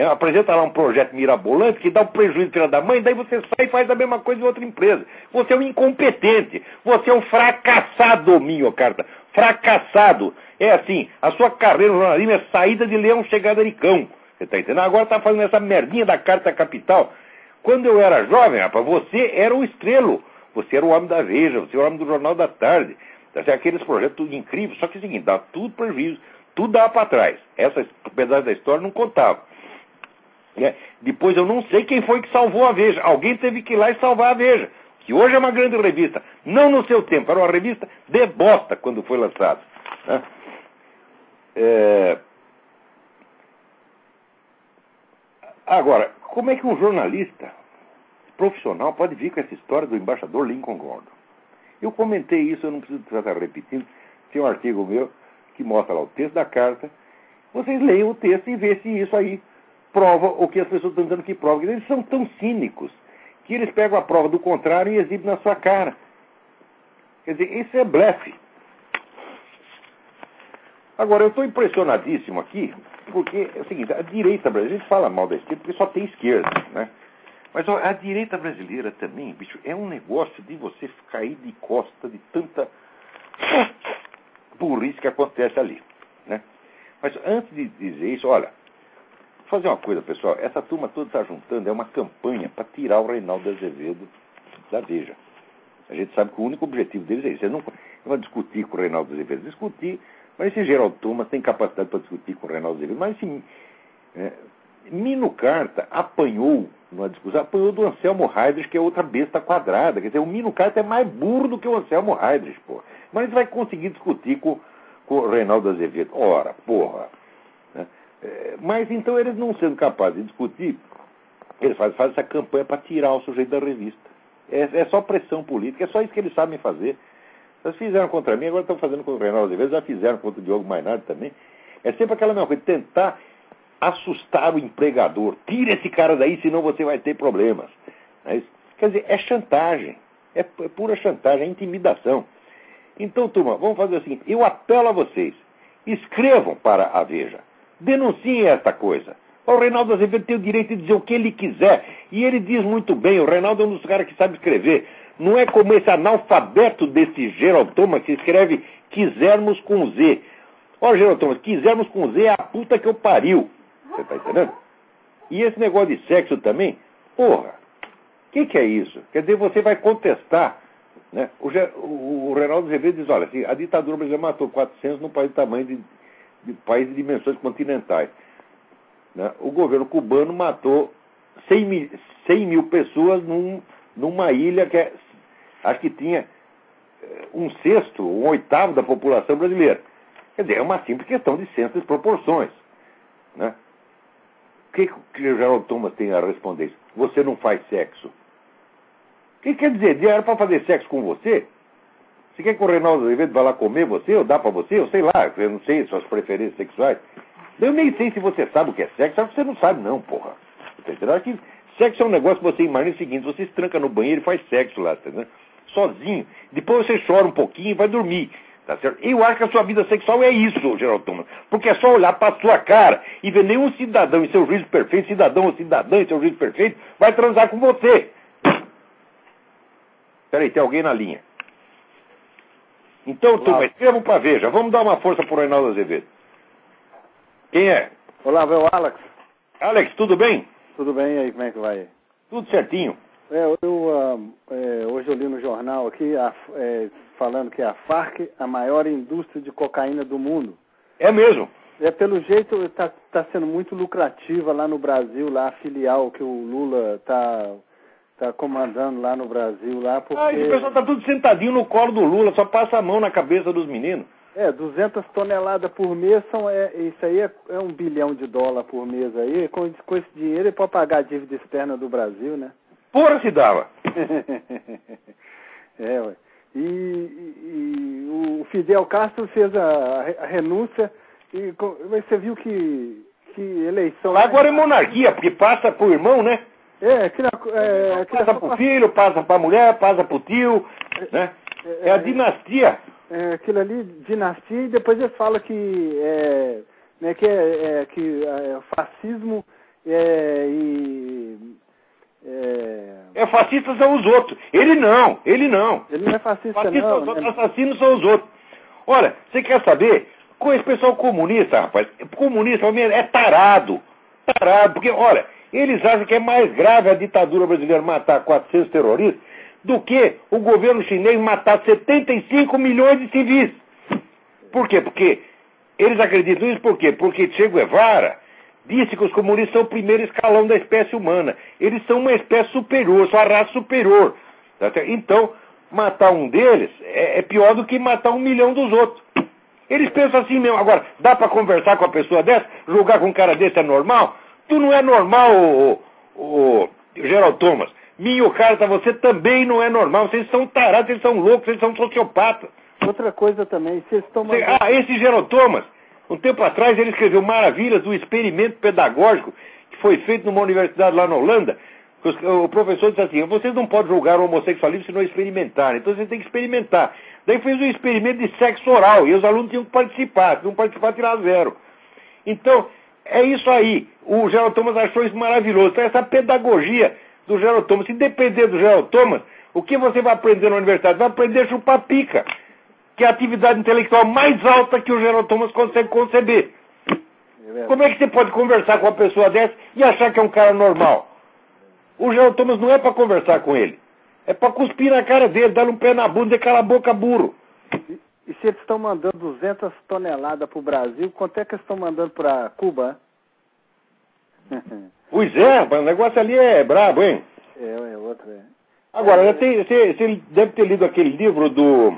apresenta lá um projeto mirabolante que dá um prejuízo filha da mãe, daí você sai e faz a mesma coisa em outra empresa. Você é um incompetente. Você é um fracassado, Minhocarta. Fracassado. É assim, a sua carreira no jornalismo é saída de leão, chegada de cão. Você está entendendo? Agora está fazendo essa merdinha da Carta Capital. Quando eu era jovem, rapaz, você era o estrelo. Você era o homem da Veja, você era o homem do Jornal da Tarde. Aqueles projetos tudo incríveis. Só que é o seguinte, dá tudo prejuízo, tudo dá para trás. Essa pedaço da história não contava. Depois eu não sei quem foi que salvou a Veja. Alguém teve que ir lá e salvar a Veja, que hoje é uma grande revista. Não no seu tempo, era uma revista de bosta quando foi lançada. Né? Agora, como é que um jornalista profissional pode vir com essa história do embaixador Lincoln Gordon? Eu comentei isso, eu não preciso estar repetindo. Tem um artigo meu que mostra lá o texto da carta. Vocês leiam o texto e vê se isso aí prova o que as pessoas estão dizendo que prova. Eles são tão cínicos que eles pegam a prova do contrário e exibem na sua cara. Quer dizer, isso é blefe. Agora, eu estou impressionadíssimo aqui, porque é o seguinte, a direita brasileira, a gente fala mal da esquerda porque só tem esquerda, né? Mas ó, a direita brasileira também, bicho, é um negócio de você cair de costa de tanta burrice que acontece ali, né? Mas antes de dizer isso, olha, vou fazer uma coisa, pessoal, essa turma toda está juntando, é uma campanha para tirar o Reinaldo Azevedo da Veja. A gente sabe que o único objetivo deles é isso. Eles não vão discutir com o Reinaldo Azevedo, mas esse Geraldo Thomas tem capacidade para discutir com o Reinaldo Azevedo. Mas esse Mino Carta apanhou numa discussão, apanhou do Anselmo Heydrich, que é outra besta quadrada. Quer dizer, o Mino Carta é mais burro do que o Anselmo Heydrich, pô. Mas ele vai conseguir discutir com o Reinaldo Azevedo. Ora, porra. Né? Mas então eles não sendo capazes de discutir, eles fazem essa campanha para tirar o sujeito da revista. É só pressão política, é só isso que eles sabem fazer. Eles fizeram contra mim, agora estão fazendo contra o Reinaldo Azevedo, já fizeram contra o Diogo Mainardi também. É sempre aquela mesma coisa, tentar assustar o empregador. Tira esse cara daí, senão você vai ter problemas. Quer dizer, é chantagem. É pura chantagem, é intimidação. Então, turma, vamos fazer o seguinte. Eu apelo a vocês. Escrevam para a Veja. Denunciem esta coisa. O Reinaldo Azevedo tem o direito de dizer o que ele quiser. E ele diz muito bem. O Reinaldo é um dos caras que sabe escrever. Não é como esse analfabeto desse Geraldo Thomas que escreve quisermos com Z. Olha, Geraldo Thomas, quisermos com Z é a puta que eu pariu. Você está entendendo? E esse negócio de sexo também, porra, o que é isso? Quer dizer, você vai contestar, né? O Reinaldo Azevedo diz, olha, assim, a ditadura brasileira matou 400 num país de tamanho de país de dimensões continentais. Né? O governo cubano matou 100 mil pessoas numa ilha que acho que tinha um sexto, um oitavo da população brasileira. Quer dizer, é uma simples questão de senso de proporções. Né? O que o Geraldo Thomas tem a responder isso? Você não faz sexo. O que quer dizer? Era para fazer sexo com você? Você quer que o Reinaldo Azevedo vá lá comer você, ou dá para você, ou sei lá, eu não sei suas preferências sexuais. Eu nem sei se você sabe o que é sexo, sabe que você não sabe não, porra. Entendeu? Acho que sexo é um negócio que você imagina o seguinte, você se tranca no banheiro e faz sexo lá, entendeu? Sozinho. Depois você chora um pouquinho e vai dormir. Tá certo? Eu acho que a sua vida sexual é isso, Geraldo Thomas. Porque é só olhar para a sua cara e ver nenhum cidadão em seu juízo perfeito, cidadão ou cidadã em seu juízo perfeito, vai transar com você. Peraí, tem alguém na linha. Então, turma, escrevam para Veja. Vamos dar uma força para o Reinaldo Azevedo. Quem é? Olá, é o Alex. Alex, tudo bem? Tudo bem, e aí, como é que vai? Tudo certinho. Hoje eu li no jornal aqui, falando que a Farc, a maior indústria de cocaína do mundo. É mesmo? Pelo jeito, está sendo muito lucrativa lá no Brasil, lá a filial que o Lula está comandando lá no Brasil. Lá porque... esse pessoal está tudo sentadinho no colo do Lula, só passa a mão na cabeça dos meninos. 200 toneladas por mês, isso aí é $1 bilhão por mês aí. Com esse dinheiro é para pagar a dívida externa do Brasil, né? Porra se dava. Ué. E o Fidel Castro fez a renúncia, mas você viu que eleição... Agora é monarquia, porque passa pro irmão, né? Passa pro filho, passa pra mulher, passa pro tio, né? É a dinastia. Aquilo ali, dinastia, e depois eles falam que fascismo fascistas são os outros. Ele não. Ele não é fascista, fascistas não. Os assassinos são os outros. Olha, você quer saber? Com esse pessoal comunista, rapaz, comunista é tarado. Tarado, porque, olha, eles acham que é mais grave a ditadura brasileira matar 400 terroristas do que o governo chinês matar 75 milhões de civis. Por quê? Porque eles acreditam nisso, por quê? Porque Che Guevara disse que os comunistas são o primeiro escalão da espécie humana. Eles são uma espécie superior, são a raça superior. Tá? Então, matar um deles é pior do que matar 1 milhão dos outros. Eles pensam assim mesmo. Agora, dá para conversar com a pessoa dessa? Julgar com um cara desse é normal? Tu não é normal, o Geraldo Thomas. Minho carta, você também não é normal. Vocês são tarados, vocês são loucos, vocês são sociopatas. Outra coisa também, vocês estão mandando... Esse Gerotomas, um tempo atrás ele escreveu maravilhas do experimento pedagógico que foi feito numa universidade lá na Holanda. O professor disse assim, vocês não podem julgar o homossexualismo se não experimentarem, então vocês têm que experimentar. Daí fez um experimento de sexo oral, e os alunos tinham que participar, se não participar, tirar 0. Então, é isso aí. O Gerotomas achou isso maravilhoso. Então, essa pedagogia do Gerotomas, se depender do Gerotomas, o que você vai aprender na universidade? Vai aprender a chupar pica, que é a atividade intelectual mais alta que o Gerotomas consegue conceber. Como é que você pode conversar com uma pessoa dessa e achar que é um cara normal? O Gerotomas não é para conversar com ele. É para cuspir na cara dele, dar um pé na bunda e cala a boca, burro. E se eles estão mandando 200 toneladas para o Brasil, quanto é que eles estão mandando para Cuba? Pois é, o negócio ali é brabo, hein? É outro, é. Agora, você deve ter lido aquele livro do...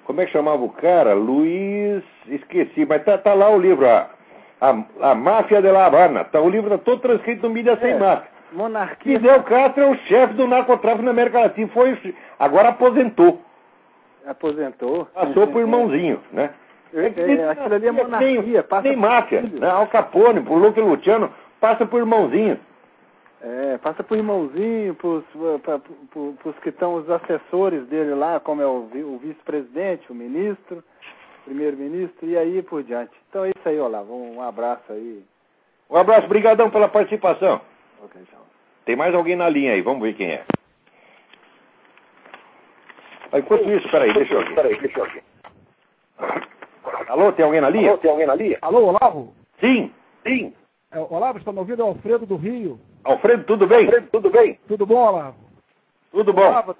Como é que chamava o cara? Luiz... Esqueci, mas tá lá o livro, a Máfia de La Habana. O livro está todo transcrito no Mídia Sem Máscara. Monarquia. Fidel Castro é o chefe do narcotráfico na América Latina. Agora aposentou. Aposentou? Passou pro irmãozinho, né? Aquilo ali é monarquia. Nem máfia. Né? Al Capone, pro Luque Luciano, passa pro irmãozinho. Passa pro irmãozinho, pros que estão os assessores dele lá, como é o vice-presidente, o ministro, primeiro-ministro, e aí por diante. Então é isso aí, Olavo. Um abraço aí. Um abraço, brigadão pela participação. Ok, tchau. Tem mais alguém na linha aí, vamos ver quem é. Enquanto isso, peraí, deixa eu ver. Alô, tem alguém na linha? Alô, Olavo? Sim. Olavo, está me ouvindo? É o Alfredo do Rio. Alfredo, tudo bem? Tudo bom, Olavo? Tudo bom. Olavo,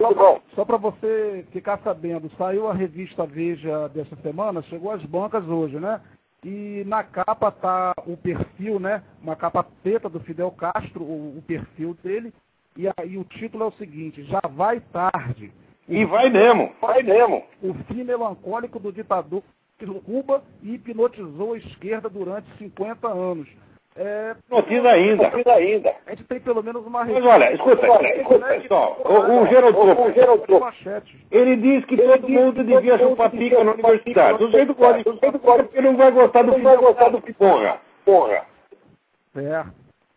só para você ficar sabendo, saiu a revista Veja dessa semana, chegou às bancas hoje, né? E na capa tá o perfil, né? Uma capa preta do Fidel Castro, o perfil dele, e aí o título é o seguinte, já vai tarde. E vai mesmo. O fim melancólico do ditador de Cuba e hipnotizou a esquerda durante 50 anos. Notícia ainda. A gente tem pelo menos uma Mas olha, escuta, pessoal, o Gerotomas, ele diz que todo mundo devia chupar pica na universidade. Do jeito que ele não vai gostar do porra.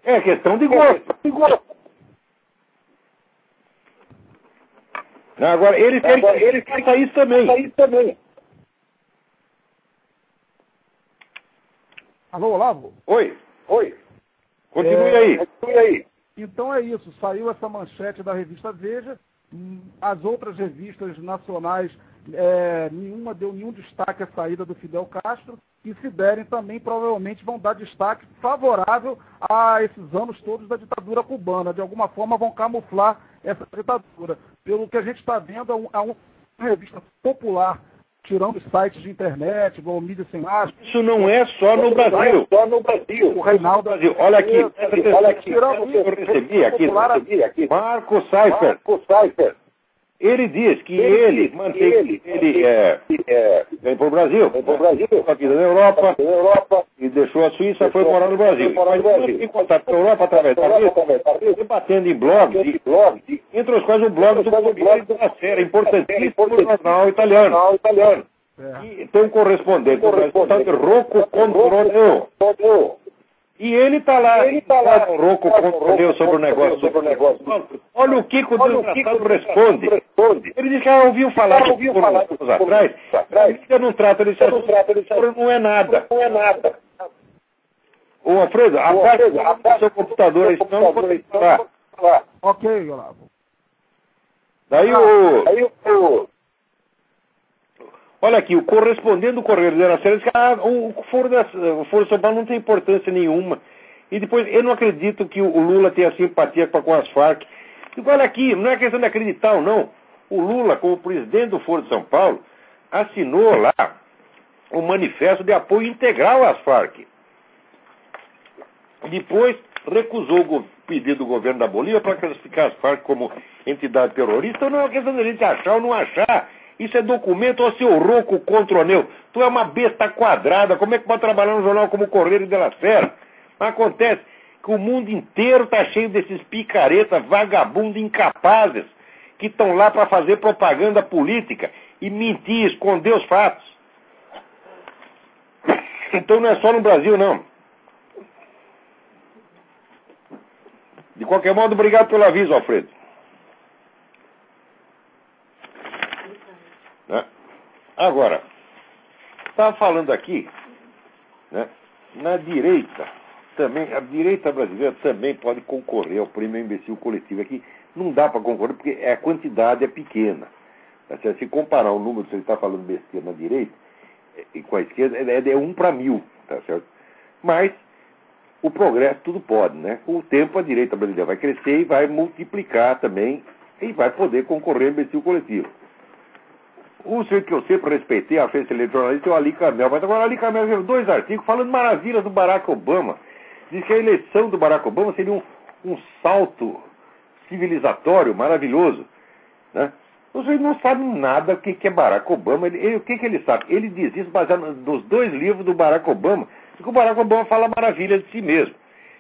É questão de gosto. Agora, ele quer sair também. Alô, Olavo? Oi. Continue aí. Então é isso, saiu essa manchete da revista Veja, as outras revistas nacionais, nenhuma deu nenhum destaque à saída do Fidel Castro, e se derem também provavelmente vão dar destaque favorável a esses anos todos da ditadura cubana, de alguma forma vão camuflar essa ditadura. Pelo que a gente está vendo, é uma revista popular, tirando os sites de internet, igual o Mídia Sem Máscara. Isso não é só no Brasil. O Reinaldo... Olha aqui, eu recebi aqui. Marco Seifert. Ele diz que ele vem para o Brasil, aqui da Europa, e deixou a Suíça e foi morar no Brasil. Mas em contato com a Europa através da vida, debatendo em blogs, entre os quais o blog do Corriere della Sera, importantíssimo jornal italiano. E tem um correspondente, Rocco Controleu. E ele está lá, o Rocco Controleu sobre o negócio. Olha o que o desgraçado responde. Ele diz que ouviu falar de por anos atrás, a mídia não trata desse assunto, não é nada. Ô, Alfredo, apaga o seu computador aí, senão não vou falar. Ok, Olavo. Daí olha aqui, o correspondente do Correio da Série diz que o Foro de São Paulo não tem importância nenhuma. E depois, eu não acredito que o Lula tenha simpatia com as Farc. E olha aqui, não é questão de acreditar ou não. O Lula, como presidente do Foro de São Paulo, assinou lá o manifesto de apoio integral às Farc. Depois, recusou o pedido do governo da Bolívia para classificar as Farc como entidade terrorista. Então não é uma questão de a gente achar ou não achar. Isso é documento, ó, seu Rocco Controneu. Tu é uma besta quadrada. Como é que pode trabalhar num jornal como o Correio della Sera? Acontece que o mundo inteiro está cheio desses picaretas, vagabundos, incapazes, que estão lá para fazer propaganda política e mentir, esconder os fatos. Então não é só no Brasil, não. De qualquer modo, obrigado pelo aviso, Alfredo. Né? Agora, estava falando aqui, né, na direita, também, a direita brasileira também pode concorrer ao prêmio imbecil coletivo. Aqui não dá para concorrer porque a quantidade é pequena. Tá certo? Se comparar o número que você está falando besteira na direita e com a esquerda, é 1 para 1000, tá certo? Mas o progresso tudo pode, né? Com o tempo a direita brasileira vai crescer e vai multiplicar também e vai poder concorrer ao imbecil coletivo. O sujeito que eu sempre respeitei, a frente eleitoral, é o Ali Camel. Mas agora o Ali Camel escreveu 2 artigos falando maravilhas do Barack Obama. Diz que a eleição do Barack Obama seria um salto civilizatório maravilhoso. Né? O sujeito não sabe nada o que é Barack Obama. O que ele sabe? Ele diz isso baseado nos 2 livros do Barack Obama, porque o Barack Obama fala maravilha de si mesmo.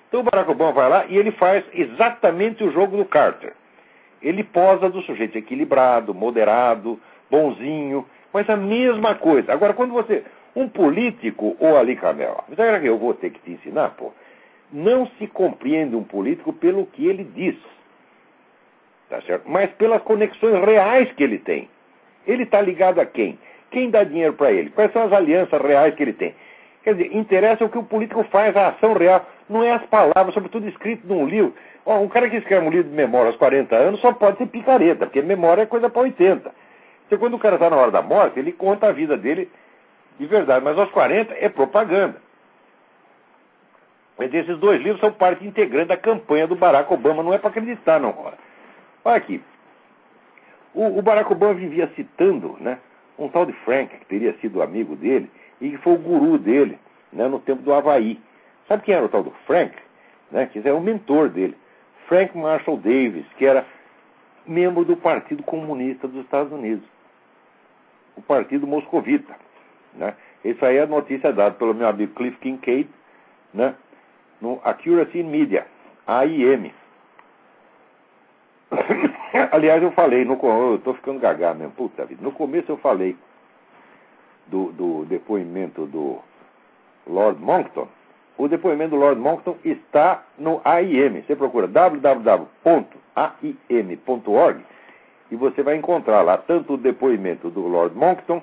Então o Barack Obama vai lá e ele faz exatamente o jogo do Carter. Ele posa do sujeito equilibrado, moderado, bonzinho, mas a mesma coisa. Agora, quando você... Um político, ou Ali Camel, eu vou ter que te ensinar, pô. Não se compreende um político pelo que ele diz. Tá certo? Mas pelas conexões reais que ele tem. Ele está ligado a quem? Quem dá dinheiro para ele? Quais são as alianças reais que ele tem? Quer dizer, interessa o que o político faz, a ação real. Não é as palavras, sobretudo escrito num livro. Um cara que escreve um livro de memória aos 40 anos só pode ser picareta, porque memória é coisa para 80. Então, quando o cara está na hora da morte, ele conta a vida dele de verdade. Mas aos 40 é propaganda. Mas esses 2 livros são parte integrante da campanha do Barack Obama. Não é para acreditar, não. Olha aqui. O Barack Obama vivia citando, né, um tal de Frank, que teria sido amigo dele, e que foi o guru dele, né, no tempo do Havaí. Sabe quem era o tal do Frank? Né, que era o mentor dele. Frank Marshall Davis, que era membro do Partido Comunista dos Estados Unidos. O Partido Moscovita. Né? Isso aí é a notícia dada pelo meu amigo Cliff Kincaid, né, no Accuracy in Media, AIM. Aliás, eu falei, eu estou ficando gaga mesmo, puta vida. No começo eu falei do depoimento do Lord Monckton. O depoimento do Lord Monckton está no AIM. Você procura www.aim.org e você vai encontrar lá tanto o depoimento do Lord Monckton,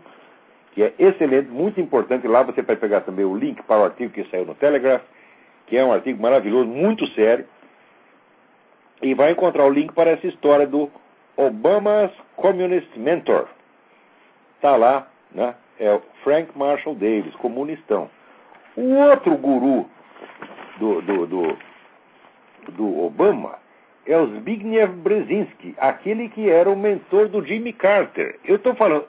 que é excelente, muito importante. Lá você vai pegar também o link para o artigo que saiu no Telegraph, que é um artigo maravilhoso, muito sério. E vai encontrar o link para essa história do Obama's Communist Mentor. Está lá, né? É o Frank Marshall Davis, comunistão. O outro guru do Obama é o Zbigniew Brzezinski, aquele que era o mentor do Jimmy Carter. Eu estou falando,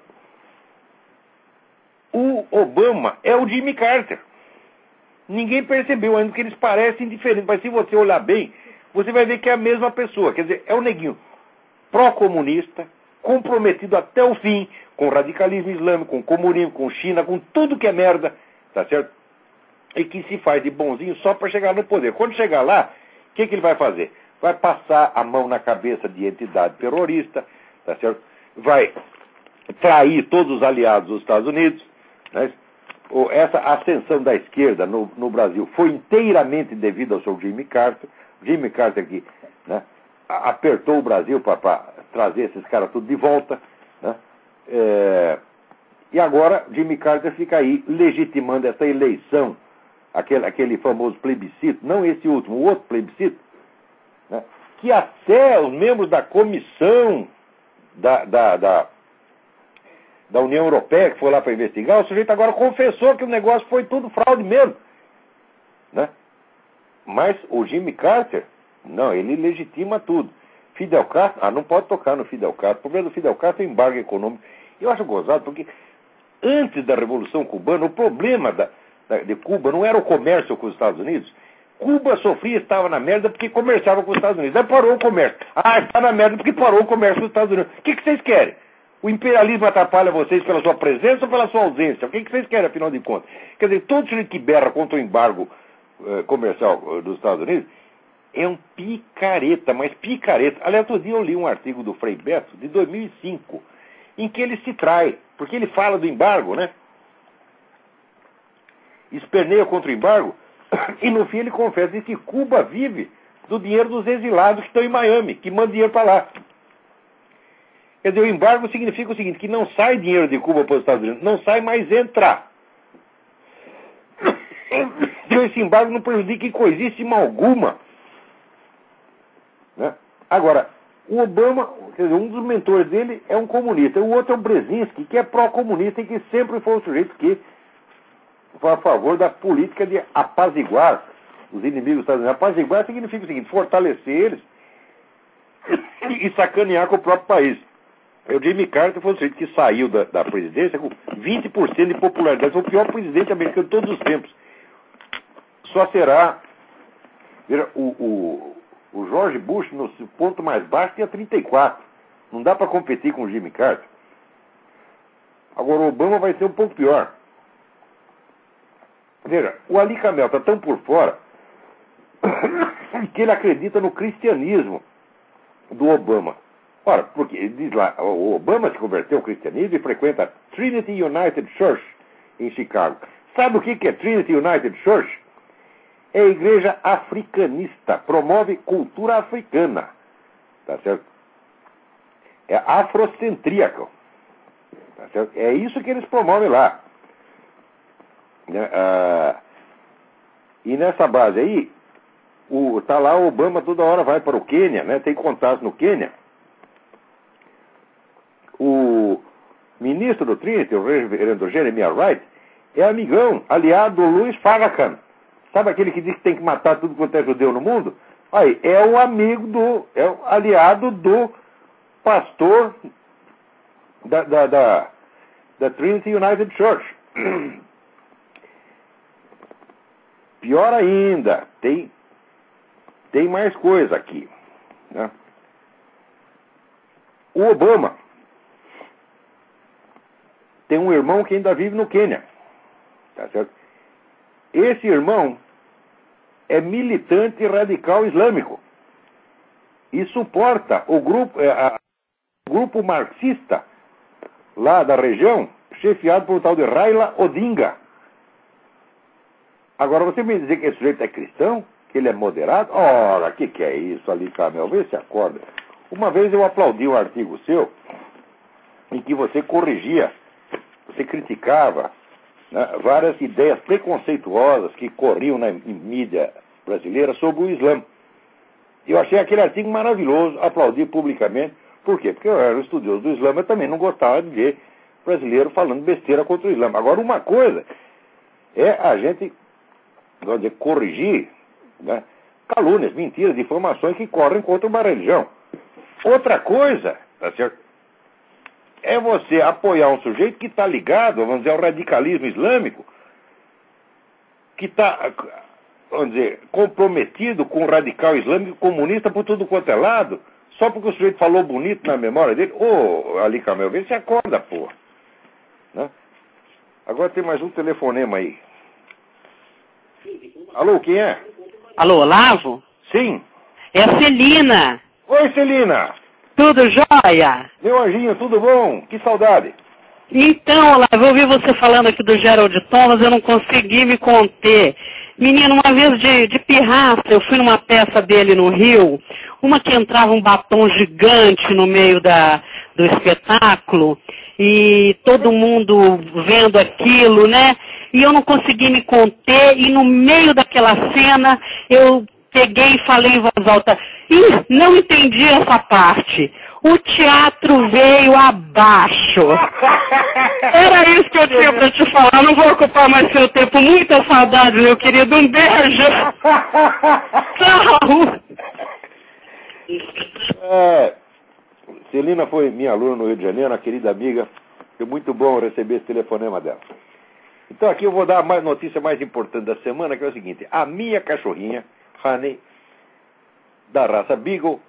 o Obama é o Jimmy Carter. Ninguém percebeu ainda que eles parecem diferentes, mas se você olhar bem, você vai ver que é a mesma pessoa. Quer dizer, é o neguinho pró-comunista, comprometido até o fim com o radicalismo islâmico, com o comunismo, com China, com tudo que é merda, tá certo? E que se faz de bonzinho só para chegar no poder. Quando chegar lá, o que ele vai fazer? Vai passar a mão na cabeça de entidade terrorista, tá certo? Vai trair todos os aliados dos Estados Unidos, né? Essa ascensão da esquerda no Brasil foi inteiramente devido ao seu Jimmy Carter. Jimmy Carter que, né, apertou o Brasil para trazer esses caras tudo de volta. Né? E agora Jimmy Carter fica aí legitimando essa eleição, aquele famoso plebiscito, não esse último, o outro plebiscito, né, que até os membros da comissão da União Europeia, que foi lá para investigar, o sujeito agora confessou que o negócio foi tudo fraude mesmo. Né? Mas o Jimmy Carter, não, ele legitima tudo. Fidel Castro, não pode tocar no Fidel Castro. O problema do Fidel Castro é o embargo econômico. Eu acho gozado, porque antes da Revolução Cubana, o problema de Cuba não era o comércio com os Estados Unidos. Cuba sofria, estava na merda porque comerciava com os Estados Unidos. Aí parou o comércio. Está na merda porque parou o comércio com os Estados Unidos. O que vocês querem? O imperialismo atrapalha vocês pela sua presença ou pela sua ausência? O que vocês querem, afinal de contas? Quer dizer, todo mundo que berra contra o embargo comercial dos Estados Unidos, é um picareta, mas picareta. Aliás, outro dia eu li um artigo do Frei Beto, de 2005, em que ele se trai, porque ele fala do embargo, né? Esperneia contra o embargo, e no fim ele confessa que Cuba vive do dinheiro dos exilados que estão em Miami, que mandam dinheiro para lá. Quer dizer, o embargo significa o seguinte, que não sai dinheiro de Cuba para os Estados Unidos, não sai, mais entra. Então esse embargo não prejudica em coisíssima alguma. Né? Agora, o Obama, quer dizer, um dos mentores dele é um comunista, o outro é o Brzezinski, que é pró-comunista e que sempre foi o sujeito que foi a favor da política de apaziguar os inimigos dos Estados Unidos. Apaziguar significa o seguinte, fortalecer eles e sacanear com o próprio país. O Jimmy Carter foi o sujeito que saiu da presidência com 20% de popularidade. Foi o pior presidente americano de todos os tempos. Só será... O George Bush, no ponto mais baixo, tinha 34. Não dá para competir com o Jimmy Carter. Agora, o Obama vai ser um pouco pior. Veja, o Ali Camel está tão por fora que ele acredita no cristianismo do Obama. Ora, porque ele diz lá, o Obama se converteu ao cristianismo e frequenta a Trinity United Church em Chicago. Sabe o que é Trinity United Church? É a igreja africanista, promove cultura africana. Tá certo? É afrocentríaca. Tá certo? É isso que eles promovem lá. E nessa base aí, tá lá o Obama toda hora vai para o Quênia, né? Tem contato no Quênia. O ministro do Trinity, o reverendo Jeremiah Wright, é amigão, aliado do Louis Farrakhan. Sabe aquele que diz que tem que matar tudo quanto é judeu no mundo? Aí, é o amigo é o aliado do pastor da Trinity United Church. Pior ainda, tem mais coisa aqui. Né? O Obama tem um irmão que ainda vive no Quênia. Tá certo? Esse irmão é militante radical islâmico e suporta o grupo marxista lá da região, chefiado por um tal de Raila Odinga. Agora, você me dizer que esse sujeito é cristão? Que ele é moderado? Ora, que é isso ali, Camel? Vê se acorda. Uma vez eu aplaudi um artigo seu em que você corrigia, você criticava, né, várias ideias preconceituosas que corriam na mídia brasileira sobre o Islã. Eu achei aquele artigo maravilhoso, aplaudi publicamente. Por quê? Porque eu era estudioso do Islã, mas também não gostava de ver brasileiro falando besteira contra o Islã. Agora, uma coisa é a gente, vamos dizer, corrigir, né, calúnias, mentiras, difamações que correm contra uma religião. Outra coisa, tá certo? É você apoiar um sujeito que está ligado, vamos dizer, ao radicalismo islâmico, que está, vamos dizer, comprometido com o radical islâmico comunista por tudo quanto é lado, só porque o sujeito falou bonito na memória dele. Ô, Ali Camel, vê se acorda, porra. Né? Agora tem mais um telefonema aí. Alô, quem é? Alô, Olavo? Sim. É a Celina. Oi, Celina. Tudo jóia? Meu anjinho, tudo bom? Que saudade. Então, Olavo, eu ouvi você falando aqui do Gerald Thomas, eu não consegui me conter. Menino, uma vez de pirraça, eu fui numa peça dele no Rio, uma que entrava um batom gigante no meio do espetáculo, e todo mundo vendo aquilo, né? E eu não consegui me conter, e no meio daquela cena, eu peguei e falei em voz alta, não entendi essa parte. O teatro veio abaixo. Era isso que eu tinha para te falar. Não vou ocupar mais seu tempo. Muita saudade, meu querido. Um beijo. Tchau. Celina foi minha aluna no Rio de Janeiro, uma querida amiga. Foi muito bom receber esse telefonema dela. Então aqui eu vou dar a notícia mais importante da semana, que é o seguinte. A minha cachorrinha, Honey, da raça Beagle,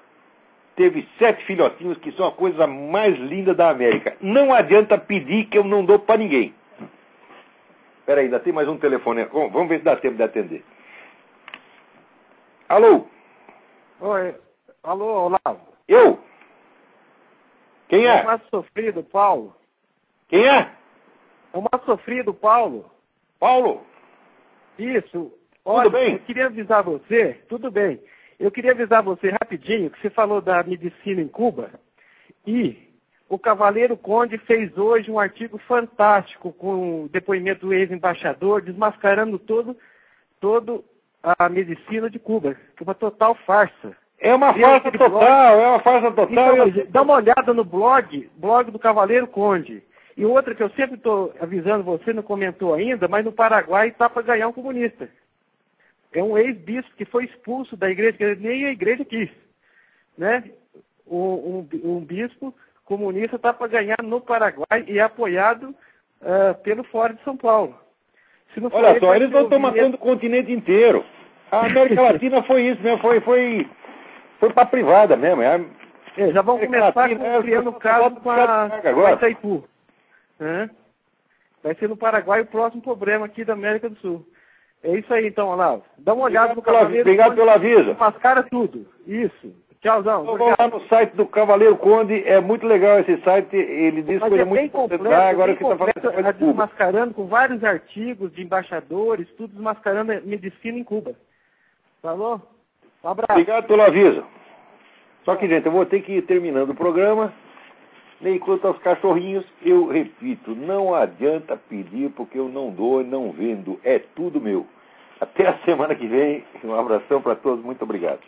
teve 7 filhotinhos, que são a coisa mais linda da América. Não adianta pedir, que eu não dou para ninguém. Espera aí, ainda tem mais um telefone. Vamos ver se dá tempo de atender. Alô? Oi. Alô, Olavo. Eu? Quem É o é? mais sofrido, Paulo. Quem é? É o mais sofrido, Paulo. Paulo? Isso. Olha, bem? eu queria avisar você, tudo bem. Eu queria avisar você rapidinho que você falou da medicina em Cuba e o Cavaleiro Conde fez hoje um artigo fantástico com o depoimento do ex-embaixador, desmascarando todo a medicina de Cuba, que é uma total farsa. É uma farsa total, é uma farsa total. Então, dá uma olhada no blog do Cavaleiro Conde. E outra que eu sempre estou avisando, você não comentou ainda, mas no Paraguai está para ganhar um comunista. É um ex-bispo que foi expulso da igreja, que nem a igreja quis. Né? Um bispo comunista está para ganhar no Paraguai e é apoiado pelo Fórum de São Paulo. Se não for Olha só, eles não estão ele- matando o continente inteiro. A América Latina foi isso mesmo, foi para privada mesmo. já vão começar criando caso com a Itaipu. Vai ser no Paraguai o próximo problema aqui da América do Sul. É isso aí então, Olavo. Dá uma olhada no Cavaleiro. Obrigado pelo aviso. Mascara tudo. Isso. Tchauzão. Eu vou lá no site do Cavaleiro Conde, é muito legal esse site, ele diz Mas coisa é bem muito completo, agora bem que está completo, falando de Cuba. desmascarando com vários artigos de embaixadores, tudo desmascarando a medicina em Cuba. Falou? Um abraço. Obrigado pelo aviso. Só que, gente, eu vou ter que ir terminando o programa. Nem quanto aos cachorrinhos, eu repito, não adianta pedir porque eu não dou e não vendo, é tudo meu. Até a semana que vem, um abração para todos, muito obrigado.